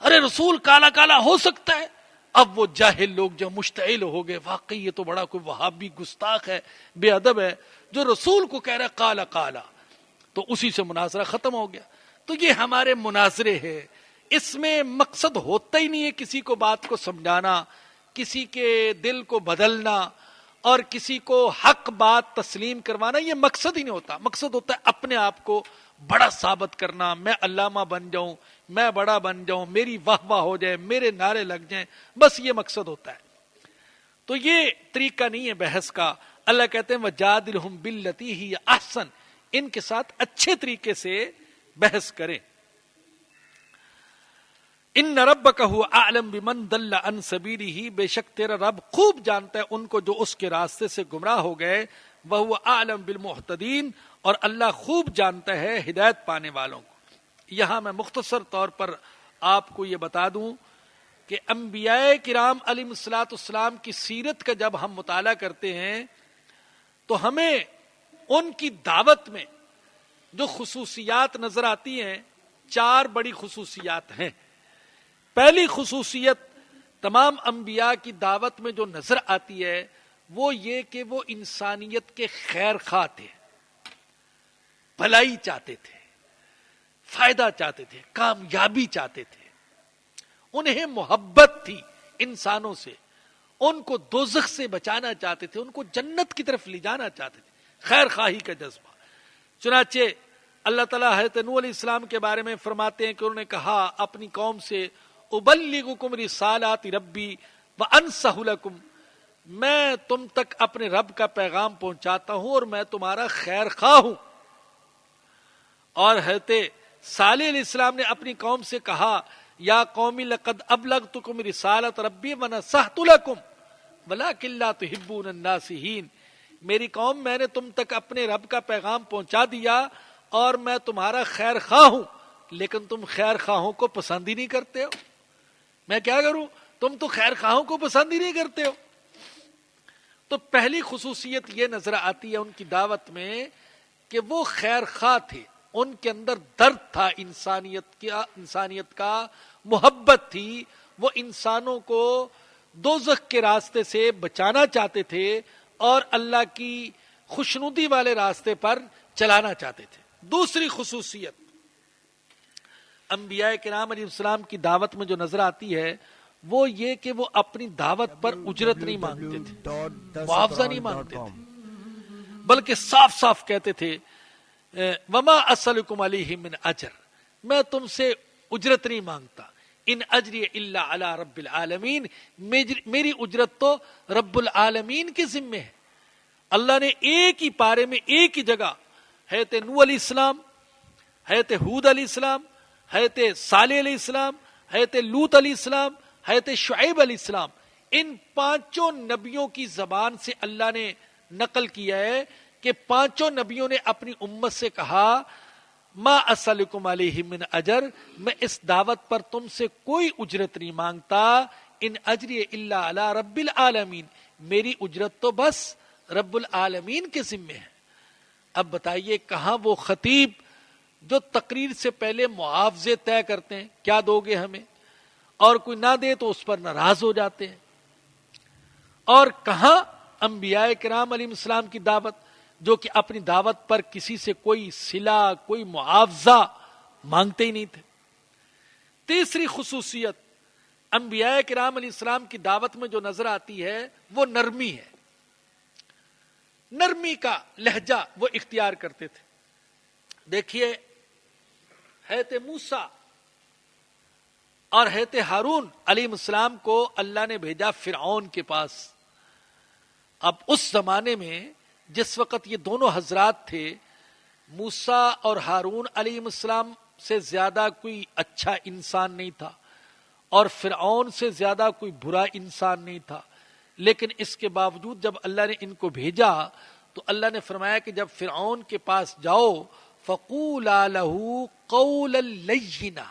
[SPEAKER 1] ارے رسول کالا ہو سکتا ہے. اب وہ جاہل لوگ جو مشتعل ہو گئے, واقعی یہ تو بڑا کوئی وہابی گستاخ ہے, بے ادب ہے جو رسول کو کہہ رہا ہے کالا, تو اسی سے مناظرہ ختم ہو گیا. تو یہ ہمارے مناظرے ہیں, اس میں مقصد ہوتا ہی نہیں ہے کسی کو بات کو سمجھانا, کسی کے دل کو بدلنا اور کسی کو حق بات تسلیم کروانا, یہ مقصد ہی نہیں ہوتا. مقصد ہوتا ہے اپنے آپ کو بڑا ثابت کرنا, میں علامہ بن جاؤں, میں بڑا بن جاؤں, میری واہ واہ ہو جائے, میرے نعرے لگ جائیں, بس یہ مقصد ہوتا ہے. تو یہ طریقہ نہیں ہے بحث کا. اللہ کہتے ہیں وَجَادِلْهُمْ بِالَّتِي هِيَ أَحْسَنُ, ان کے ساتھ اچھے طریقے سے بحث کریں. ان ربک هو اعلم بمن ضل عن سبیلہ, بے شک تیرا رب خوب جانتا ہے ان کو جو اس کے راستے سے گمراہ ہو گئے. وہو اعلم بالمہتدین, اور اللہ خوب جانتا ہے ہدایت پانے والوں کو. یہاں میں مختصر طور پر آپ کو یہ بتا دوں کہ انبیاء کرام علیہ الصلوۃ والسلام کی سیرت کا جب ہم مطالعہ کرتے ہیں تو ہمیں ان کی دعوت میں جو خصوصیات نظر آتی ہیں, 4 بڑی خصوصیات ہیں. پہلی خصوصیت تمام انبیاء کی دعوت میں جو نظر آتی ہے وہ یہ کہ وہ انسانیت کے خیر خواہ تھے, بھلائی چاہتے تھے, فائدہ چاہتے تھے, کامیابی چاہتے تھے. انہیں محبت تھی انسانوں سے, ان کو دوزخ سے بچانا چاہتے تھے, ان کو جنت کی طرف لے جانا چاہتے تھے, خیر خواہی کا جذبہ. چنانچہ اللہ تعالیٰ حضرت نوح علیہ السلام کے بارے میں فرماتے ہیں کہ انہوں نے کہا اپنی قوم سے ابلغکم رسالات ربی وانصح لکم, میں تم تک اپنے رب کا پیغام پہنچاتا ہوں اور میں تمہارا خیر خواہ ہوں. اور حضرت صالح علیہ السلام نے اپنی قوم سے کہا یا قوم لقد ابلغتکم رسالت ربی ونصحت لکم ولکن لا تحبون الناصحین, میری قوم میں نے تم تک اپنے رب کا پیغام پہنچا دیا اور میں تمہارا خیر خواہ ہوں, لیکن تم خیر خواہوں کو پسند ہی نہیں کرتے ہو. میں کیا کروں, تم تو خیر خواہوں کو پسند ہی نہیں کرتے ہو. تو پہلی خصوصیت یہ نظر آتی ہے ان کی دعوت میں کہ وہ خیر خواہ تھے, ان کے اندر درد تھا انسانیت کا, محبت تھی, وہ انسانوں کو دوزخ کے راستے سے بچانا چاہتے تھے اور اللہ کی خوشنودی والے راستے پر چلانا چاہتے تھے. دوسری خصوصیت انبیاء کرام علیہ السلام کی دعوت میں جو نظر آتی ہے وہ یہ کہ وہ اپنی دعوت پر اجرت نہیں مانگتے تھے, معاوضہ نہیں مانگتے تھے, بلکہ صاف صاف کہتے تھے وما اسألکم علیہ من اجر, میں تم سے اجرت نہیں مانگتا, ان اجری الا علی رب العالمین, میری اجرت تو رب العالمین کے ذمے ہے. اللہ نے ایک ہی پارے میں ایک ہی جگہ حضرت نوح علیہ السلام, حضرت ہود علیہ السلام, حضرت صالح علیہ السلام, حضرت لوط علیہ السلام, حضرت شعیب علیہ السلام, ان پانچوں نبیوں کی زبان سے اللہ نے نقل کیا ہے کہ پانچوں نبیوں نے اپنی امت سے کہا ما اسألکم علیہ من اجر, میں اس دعوت پر تم سے کوئی اجرت نہیں مانگتا, ان اجری الا علی رب العالمین, میری اجرت تو بس رب العالمین کے ذمے ہے. اب بتائیے کہاں وہ خطیب جو تقریر سے پہلے معاوضے طے کرتے ہیں, کیا دو گے ہمیں, اور کوئی نہ دے تو اس پر ناراض ہو جاتے ہیں, اور کہاں انبیاء کرام علیہ السلام کی دعوت جو کہ اپنی دعوت پر کسی سے کوئی صلہ کوئی معاوضہ مانگتے ہی نہیں تھے. تیسری خصوصیت انبیاء کرام علیہ السلام کی دعوت میں جو نظر آتی ہے وہ نرمی ہے. نرمی کا لہجہ وہ اختیار کرتے تھے. دیکھیے حضرت موسیٰ اور حضرت ہارون علیہ السلام کو اللہ نے بھیجا فرعون کے پاس. اب اس زمانے میں جس وقت یہ دونوں حضرات تھے, موسیٰ اور ہارون علیہ السلام سے زیادہ کوئی اچھا انسان نہیں تھا اور فرعون سے زیادہ کوئی برا انسان نہیں تھا, لیکن اس کے باوجود جب اللہ نے ان کو بھیجا تو اللہ نے فرمایا کہ جب فرعون کے پاس جاؤ فَقُولَا لَهُ قَوْلًا لَيِّنًا,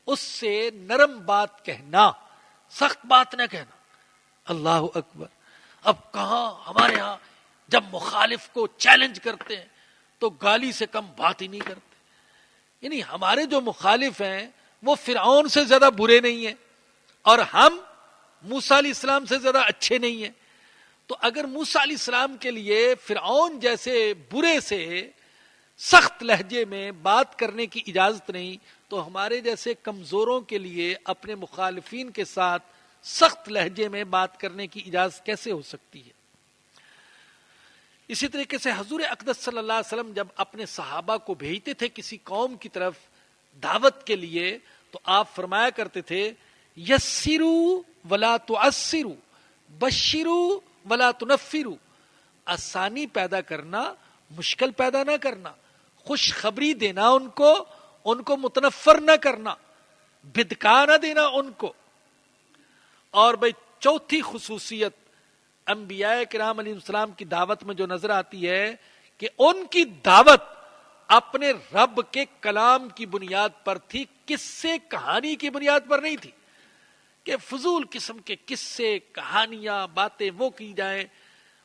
[SPEAKER 1] اس سے نرم بات کہنا, سخت بات نہ کہنا. اللہ اکبر. اب کہاں ہمارے ہاں جب مخالف کو چیلنج کرتے ہیں تو گالی سے کم بات ہی نہیں کرتے. یعنی ہمارے جو مخالف ہیں وہ فرعون سے زیادہ برے نہیں ہیں اور ہم موسیٰ علیہ السلام سے زیادہ اچھے نہیں ہیں. تو اگر موسیٰ علیہ السلام کے لیے فرعون جیسے برے سے سخت لہجے میں بات کرنے کی اجازت نہیں, تو ہمارے جیسے کمزوروں کے لیے اپنے مخالفین کے ساتھ سخت لہجے میں بات کرنے کی اجازت کیسے ہو سکتی ہے. اسی طریقے سے حضور اقدس صلی اللہ علیہ وسلم جب اپنے صحابہ کو بھیجتے تھے کسی قوم کی طرف دعوت کے لیے تو آپ فرمایا کرتے تھے یسروا ولا تعسروا, بشروا ولا تنفروا, آسانی پیدا کرنا مشکل پیدا نہ کرنا, خوشخبری دینا ان کو متنفر نہ کرنا, بدکا نہ دینا ان کو. اور بھائی چوتھی خصوصیت انبیاء کرام علیہ السلام کی دعوت میں جو نظر آتی ہے کہ ان کی دعوت اپنے رب کے کلام کی بنیاد پر تھی, قصے کہانی کی بنیاد پر نہیں تھی کہ فضول قسم کے قصے کہانیاں باتیں وہ کی جائیں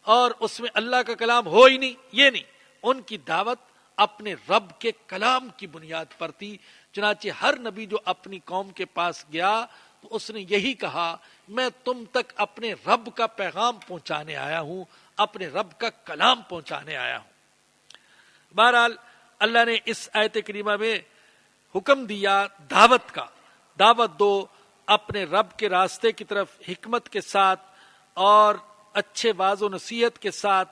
[SPEAKER 1] اور اس میں اللہ کا کلام ہو ہی نہیں. یہ نہیں, ان کی دعوت اپنے رب کے کلام کی بنیاد پر تھی. چنانچہ ہر نبی جو اپنی قوم کے پاس گیا تو اس نے یہی کہا میں تم تک اپنے رب کا پیغام پہنچانے آیا ہوں, اپنے رب کا کلام پہنچانے آیا ہوں. بہرحال اللہ نے اس آیت کریمہ میں حکم دیا دعوت کا, دعوت دو اپنے رب کے راستے کی طرف حکمت کے ساتھ اور اچھے واض و نصیحت کے ساتھ,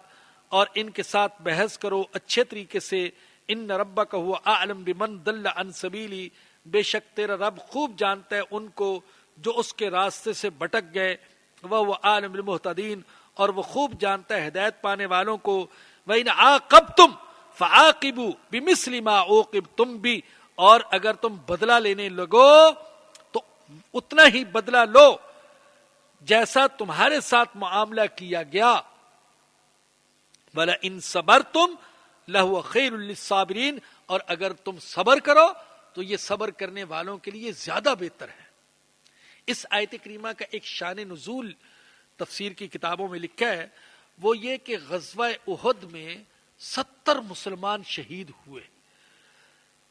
[SPEAKER 1] اور ان کے ساتھ بحث کرو اچھے طریقے سے. ان ربک هو اعلم بمن ضل عن سبیلی, بے شک تیرا رب خوب جانتا ہے ان کو جو اس کے راستے سے بھٹک گئے. وہ عالم المہتدین, اور وہ خوب جانتا ہے ہدایت پانے والوں کو. وَإِنْ عَاقَبْتُمْ فَعَاقِبُوا بِمِثْلِ مَا عُوقِبْتُمْ بِهِ, اور اگر تم بدلہ لینے لگو تو اتنا ہی بدلہ لو جیسا تمہارے ساتھ معاملہ کیا گیا. وَلَئِنْ صَبَرْتُمْ لَهُوَ خَيْرٌ لِلصَّابِرِينَ, اور اگر تم صبر کرو تو یہ صبر کرنے والوں کے لیے زیادہ بہتر ہے. اس آیت کریمہ کا ایک شان نزول تفسیر کی کتابوں میں لکھا ہے, وہ یہ کہ غزوہ احد میں 70 مسلمان شہید ہوئے,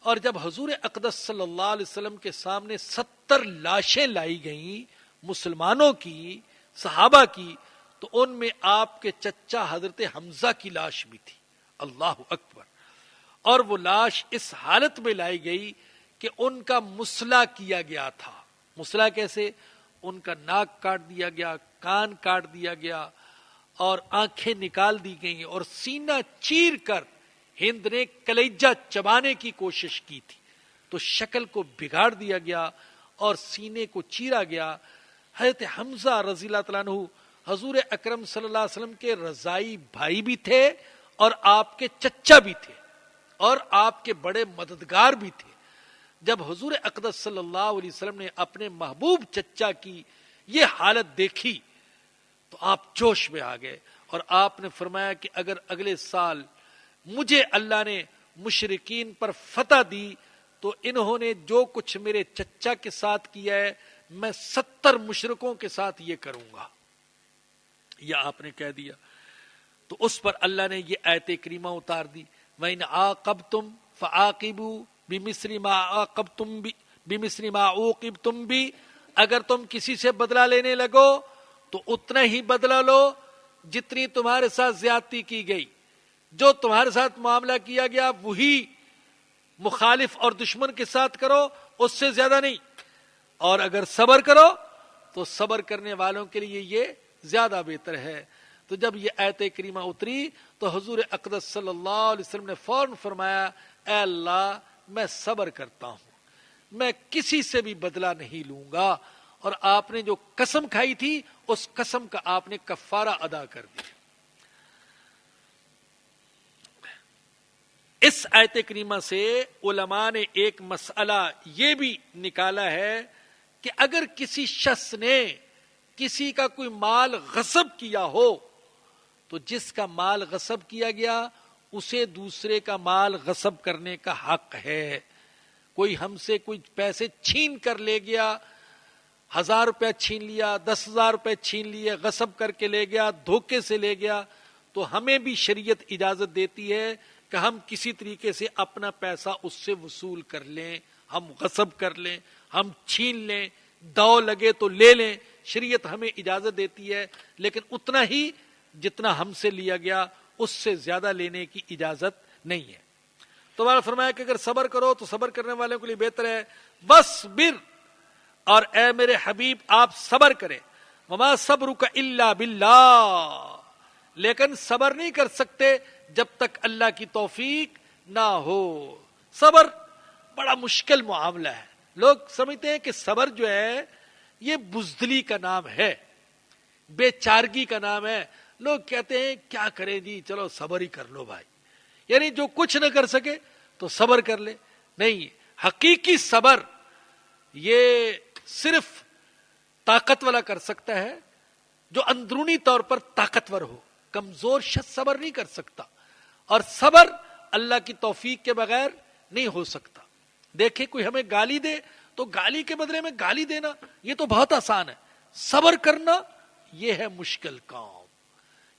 [SPEAKER 1] اور جب حضور اقدس صلی اللہ علیہ وسلم کے سامنے 70 لاشیں لائی گئیں مسلمانوں کی, صحابہ کی, تو ان میں آپ کے چچا حضرت حمزہ کی لاش بھی تھی. اللہ اکبر. اور وہ لاش اس حالت میں لائی گئی کہ ان کا مسلح کیا گیا تھا. مسلح کیسے؟ ان کا ناک کاٹ دیا گیا، کان کاٹ دیا گیا اور آنکھیں نکال دی گئیں اور سینہ چیر کر ہند نے کلیجہ چبانے کی کوشش کی تھی تو شکل کو بگاڑ دیا گیا اور سینے کو چیرا گیا. حضرت حمزہ رضی اللہ تعالیٰ عنہ حضور اکرم صلی اللہ علیہ وسلم کے رضائی بھائی بھی تھے اور آپ کے چچا بھی تھے اور آپ کے بڑے مددگار بھی تھے. جب حضور اقدس صلی اللہ علیہ وسلم نے اپنے محبوب چچا کی یہ حالت دیکھی تو آپ جوش میں آ گئے اور آپ نے فرمایا کہ اگر اگلے سال مجھے اللہ نے مشرکین پر فتح دی تو انہوں نے جو کچھ میرے چچا کے ساتھ کیا ہے میں 70 مشرکوں کے ساتھ یہ کروں گا. یہ آپ نے کہہ دیا تو اس پر اللہ نے یہ آیت کریمہ اتار دی. وَإِنْ عَاقَبْتُمْ فَعَاقِبُوا بِمِثْلِ مَا عَاقَبْتُمْ بِمِثْلِ مَا عُوقِبْتُمْ بِهِ. اگر تم کسی سے بدلہ لینے لگو تو اتنا ہی بدلہ لو جتنی تمہارے ساتھ زیادتی کی گئی. جو تمہارے ساتھ معاملہ کیا گیا وہی مخالف اور دشمن کے ساتھ کرو، اس سے زیادہ نہیں. اور اگر صبر کرو تو صبر کرنے والوں کے لیے یہ زیادہ بہتر ہے. تو جب یہ آیت کریمہ اتری تو حضور اقدس صلی اللہ علیہ وسلم نے فوراً فرمایا اے اللہ میں صبر کرتا ہوں، میں کسی سے بھی بدلہ نہیں لوں گا. اور آپ نے جو قسم کھائی تھی اس قسم کا آپ نے کفارہ ادا کر دیا. اس آیت کریمہ سے علماء نے ایک مسئلہ یہ بھی نکالا ہے کہ اگر کسی شخص نے کسی کا کوئی مال غصب کیا ہو تو جس کا مال غصب کیا گیا اسے دوسرے کا مال غصب کرنے کا حق ہے. کوئی ہم سے کوئی پیسے چھین کر لے گیا، 1000 روپے چھین لیا، 10,000 روپے چھین لیے، غصب کر کے لے گیا، دھوکے سے لے گیا، تو ہمیں بھی شریعت اجازت دیتی ہے کہ ہم کسی طریقے سے اپنا پیسہ اس سے وصول کر لیں، ہم غصب کر لیں، ہم چھین لیں، داؤ لگے تو لے لیں. شریعت ہمیں اجازت دیتی ہے لیکن اتنا ہی جتنا ہم سے لیا گیا اس سے زیادہ لینے کی اجازت نہیں ہے. تو میں نے فرمایا کہ اگر صبر کرو تو صبر کرنے والوں کے لیے بہتر ہے. وَاصْبِرْ، اور اے میرے حبیب آپ صبر کریں. وَمَا صَبْرُكَ إِلَّا بِاللَّهِ، لیکن صبر نہیں کر سکتے جب تک اللہ کی توفیق نہ ہو. صبر بڑا مشکل معاملہ ہے. لوگ سمجھتے ہیں کہ صبر جو ہے یہ بزدلی کا نام ہے، بے چارگی کا نام ہے. لوگ کہتے ہیں کیا کریں جی، چلو صبر ہی کر لو بھائی، یعنی جو کچھ نہ کر سکے تو صبر کر لے. نہیں، حقیقی صبر یہ صرف طاقت والا کر سکتا ہے جو اندرونی طور پر طاقتور ہو. کمزور شخص صبر نہیں کر سکتا، اور صبر اللہ کی توفیق کے بغیر نہیں ہو سکتا. دیکھیں کوئی ہمیں گالی دے تو گالی کے بدلے میں گالی دینا یہ تو بہت آسان ہے، صبر کرنا یہ ہے مشکل کام.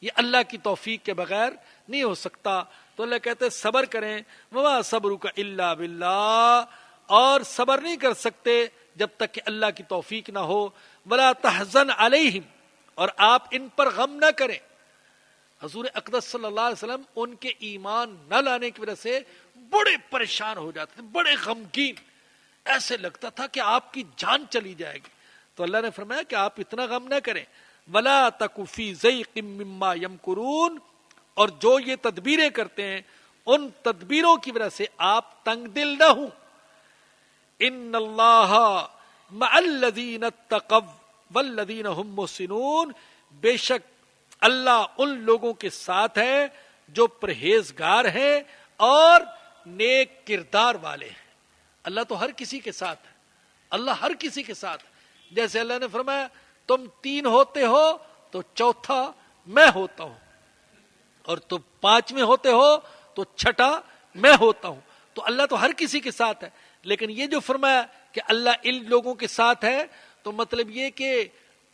[SPEAKER 1] یہ اللہ کی توفیق کے بغیر نہیں ہو سکتا. تو اللہ کہتے ہیں صبر کریں. وَمَا صَبْرُكَ إِلَّا بِاللَّهِ، اور صبر نہیں کر سکتے جب تک کہ اللہ کی توفیق نہ ہو. وَلَا تَحْزَنْ عَلَيْهِمْ، اور آپ ان پر غم نہ کریں. حضور اقدس صلی اللہ علیہ وسلم ان کے ایمان نہ لانے کی وجہ سے بڑے پریشان ہو جاتے تھے، بڑے غمگین، ایسے لگتا تھا کہ آپ کی جان چلی جائے گی. تو اللہ نے فرمایا کہ آپ اتنا غم نہ کریں. وَلَا تَكُ فِي ضَيْقٍ مِّمَّا يَمْكُرُونَ، اور جو یہ تدبیریں کرتے ہیں ان تدبیروں کی وجہ سے آپ تنگ دل نہ ہوں. ان اللہ مع الذین اتقوا والذین هم محسنون، بے شک اللہ ان لوگوں کے ساتھ ہے جو پرہیزگار ہیں اور نیک کردار والے ہیں. اللہ تو ہر کسی کے ساتھ ہے، اللہ ہر کسی کے ساتھ ہے. جیسے اللہ نے فرمایا تم 3 ہوتے ہو تو چوتھا میں ہوتا ہوں، اور تم 5 میں ہوتے ہو تو چھٹا میں ہوتا ہوں. تو اللہ تو ہر کسی کے ساتھ ہے. لیکن یہ جو فرمایا کہ اللہ ان لوگوں کے ساتھ ہے تو مطلب یہ کہ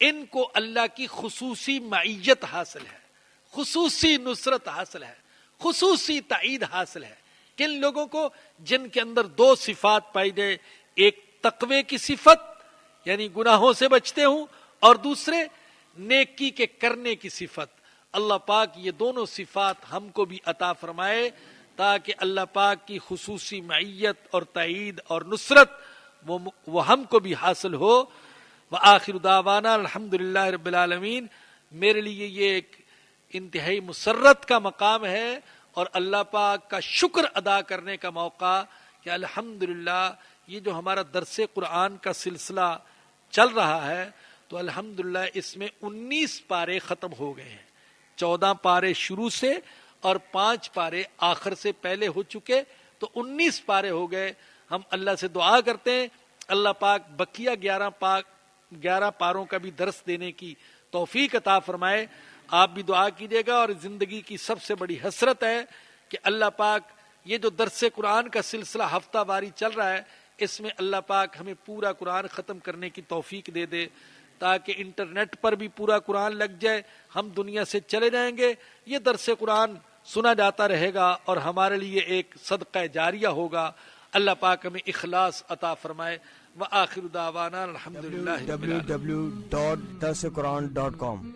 [SPEAKER 1] ان کو اللہ کی خصوصی معیت حاصل ہے، خصوصی نصرت حاصل ہے، خصوصی تائید حاصل ہے. کن لوگوں کو؟ جن کے اندر 2 صفات پائی جائے، ایک تقوی کی صفت یعنی گناہوں سے بچتے ہوں، اور دوسرے نیکی کے کرنے کی صفت. اللہ پاک یہ دونوں صفات ہم کو بھی عطا فرمائے تاکہ اللہ پاک کی خصوصی معیت اور تائید اور نصرت وہ ہم کو بھی حاصل ہو. وآخر دعوانا الحمدللہ رب العالمین. میرے لیے یہ ایک انتہائی مسرت کا مقام ہے اور اللہ پاک کا شکر ادا کرنے کا موقع کہ الحمدللہ یہ جو ہمارا درس قرآن کا سلسلہ چل رہا ہے تو الحمدللہ اس میں 19 پارے ختم ہو گئے ہیں. 14 پارے شروع سے اور 5 پارے آخر سے پہلے ہو چکے تو 19 پارے ہو گئے. ہم اللہ سے دعا کرتے ہیں اللہ پاک بقیہ 11 پاروں کا بھی درس دینے کی توفیق عطا فرمائے. آپ بھی دعا کیجیے گا. اور زندگی کی سب سے بڑی حسرت ہے کہ اللہ پاک یہ جو درس قرآن کا سلسلہ ہفتہ واری چل رہا ہے اس میں اللہ پاک ہمیں پورا قرآن ختم کرنے کی توفیق دے دے تاکہ انٹرنیٹ پر بھی پورا قرآن لگ جائے. ہم دنیا سے چلے جائیں گے یہ درس قرآن سنا جاتا رہے گا اور ہمارے لیے ایک صدقہ جاریہ ہوگا. اللہ پاک ہمیں اخلاص عطا فرمائے. وآخر دعوانا الحمدللہ.
[SPEAKER 2] www.darsequran.com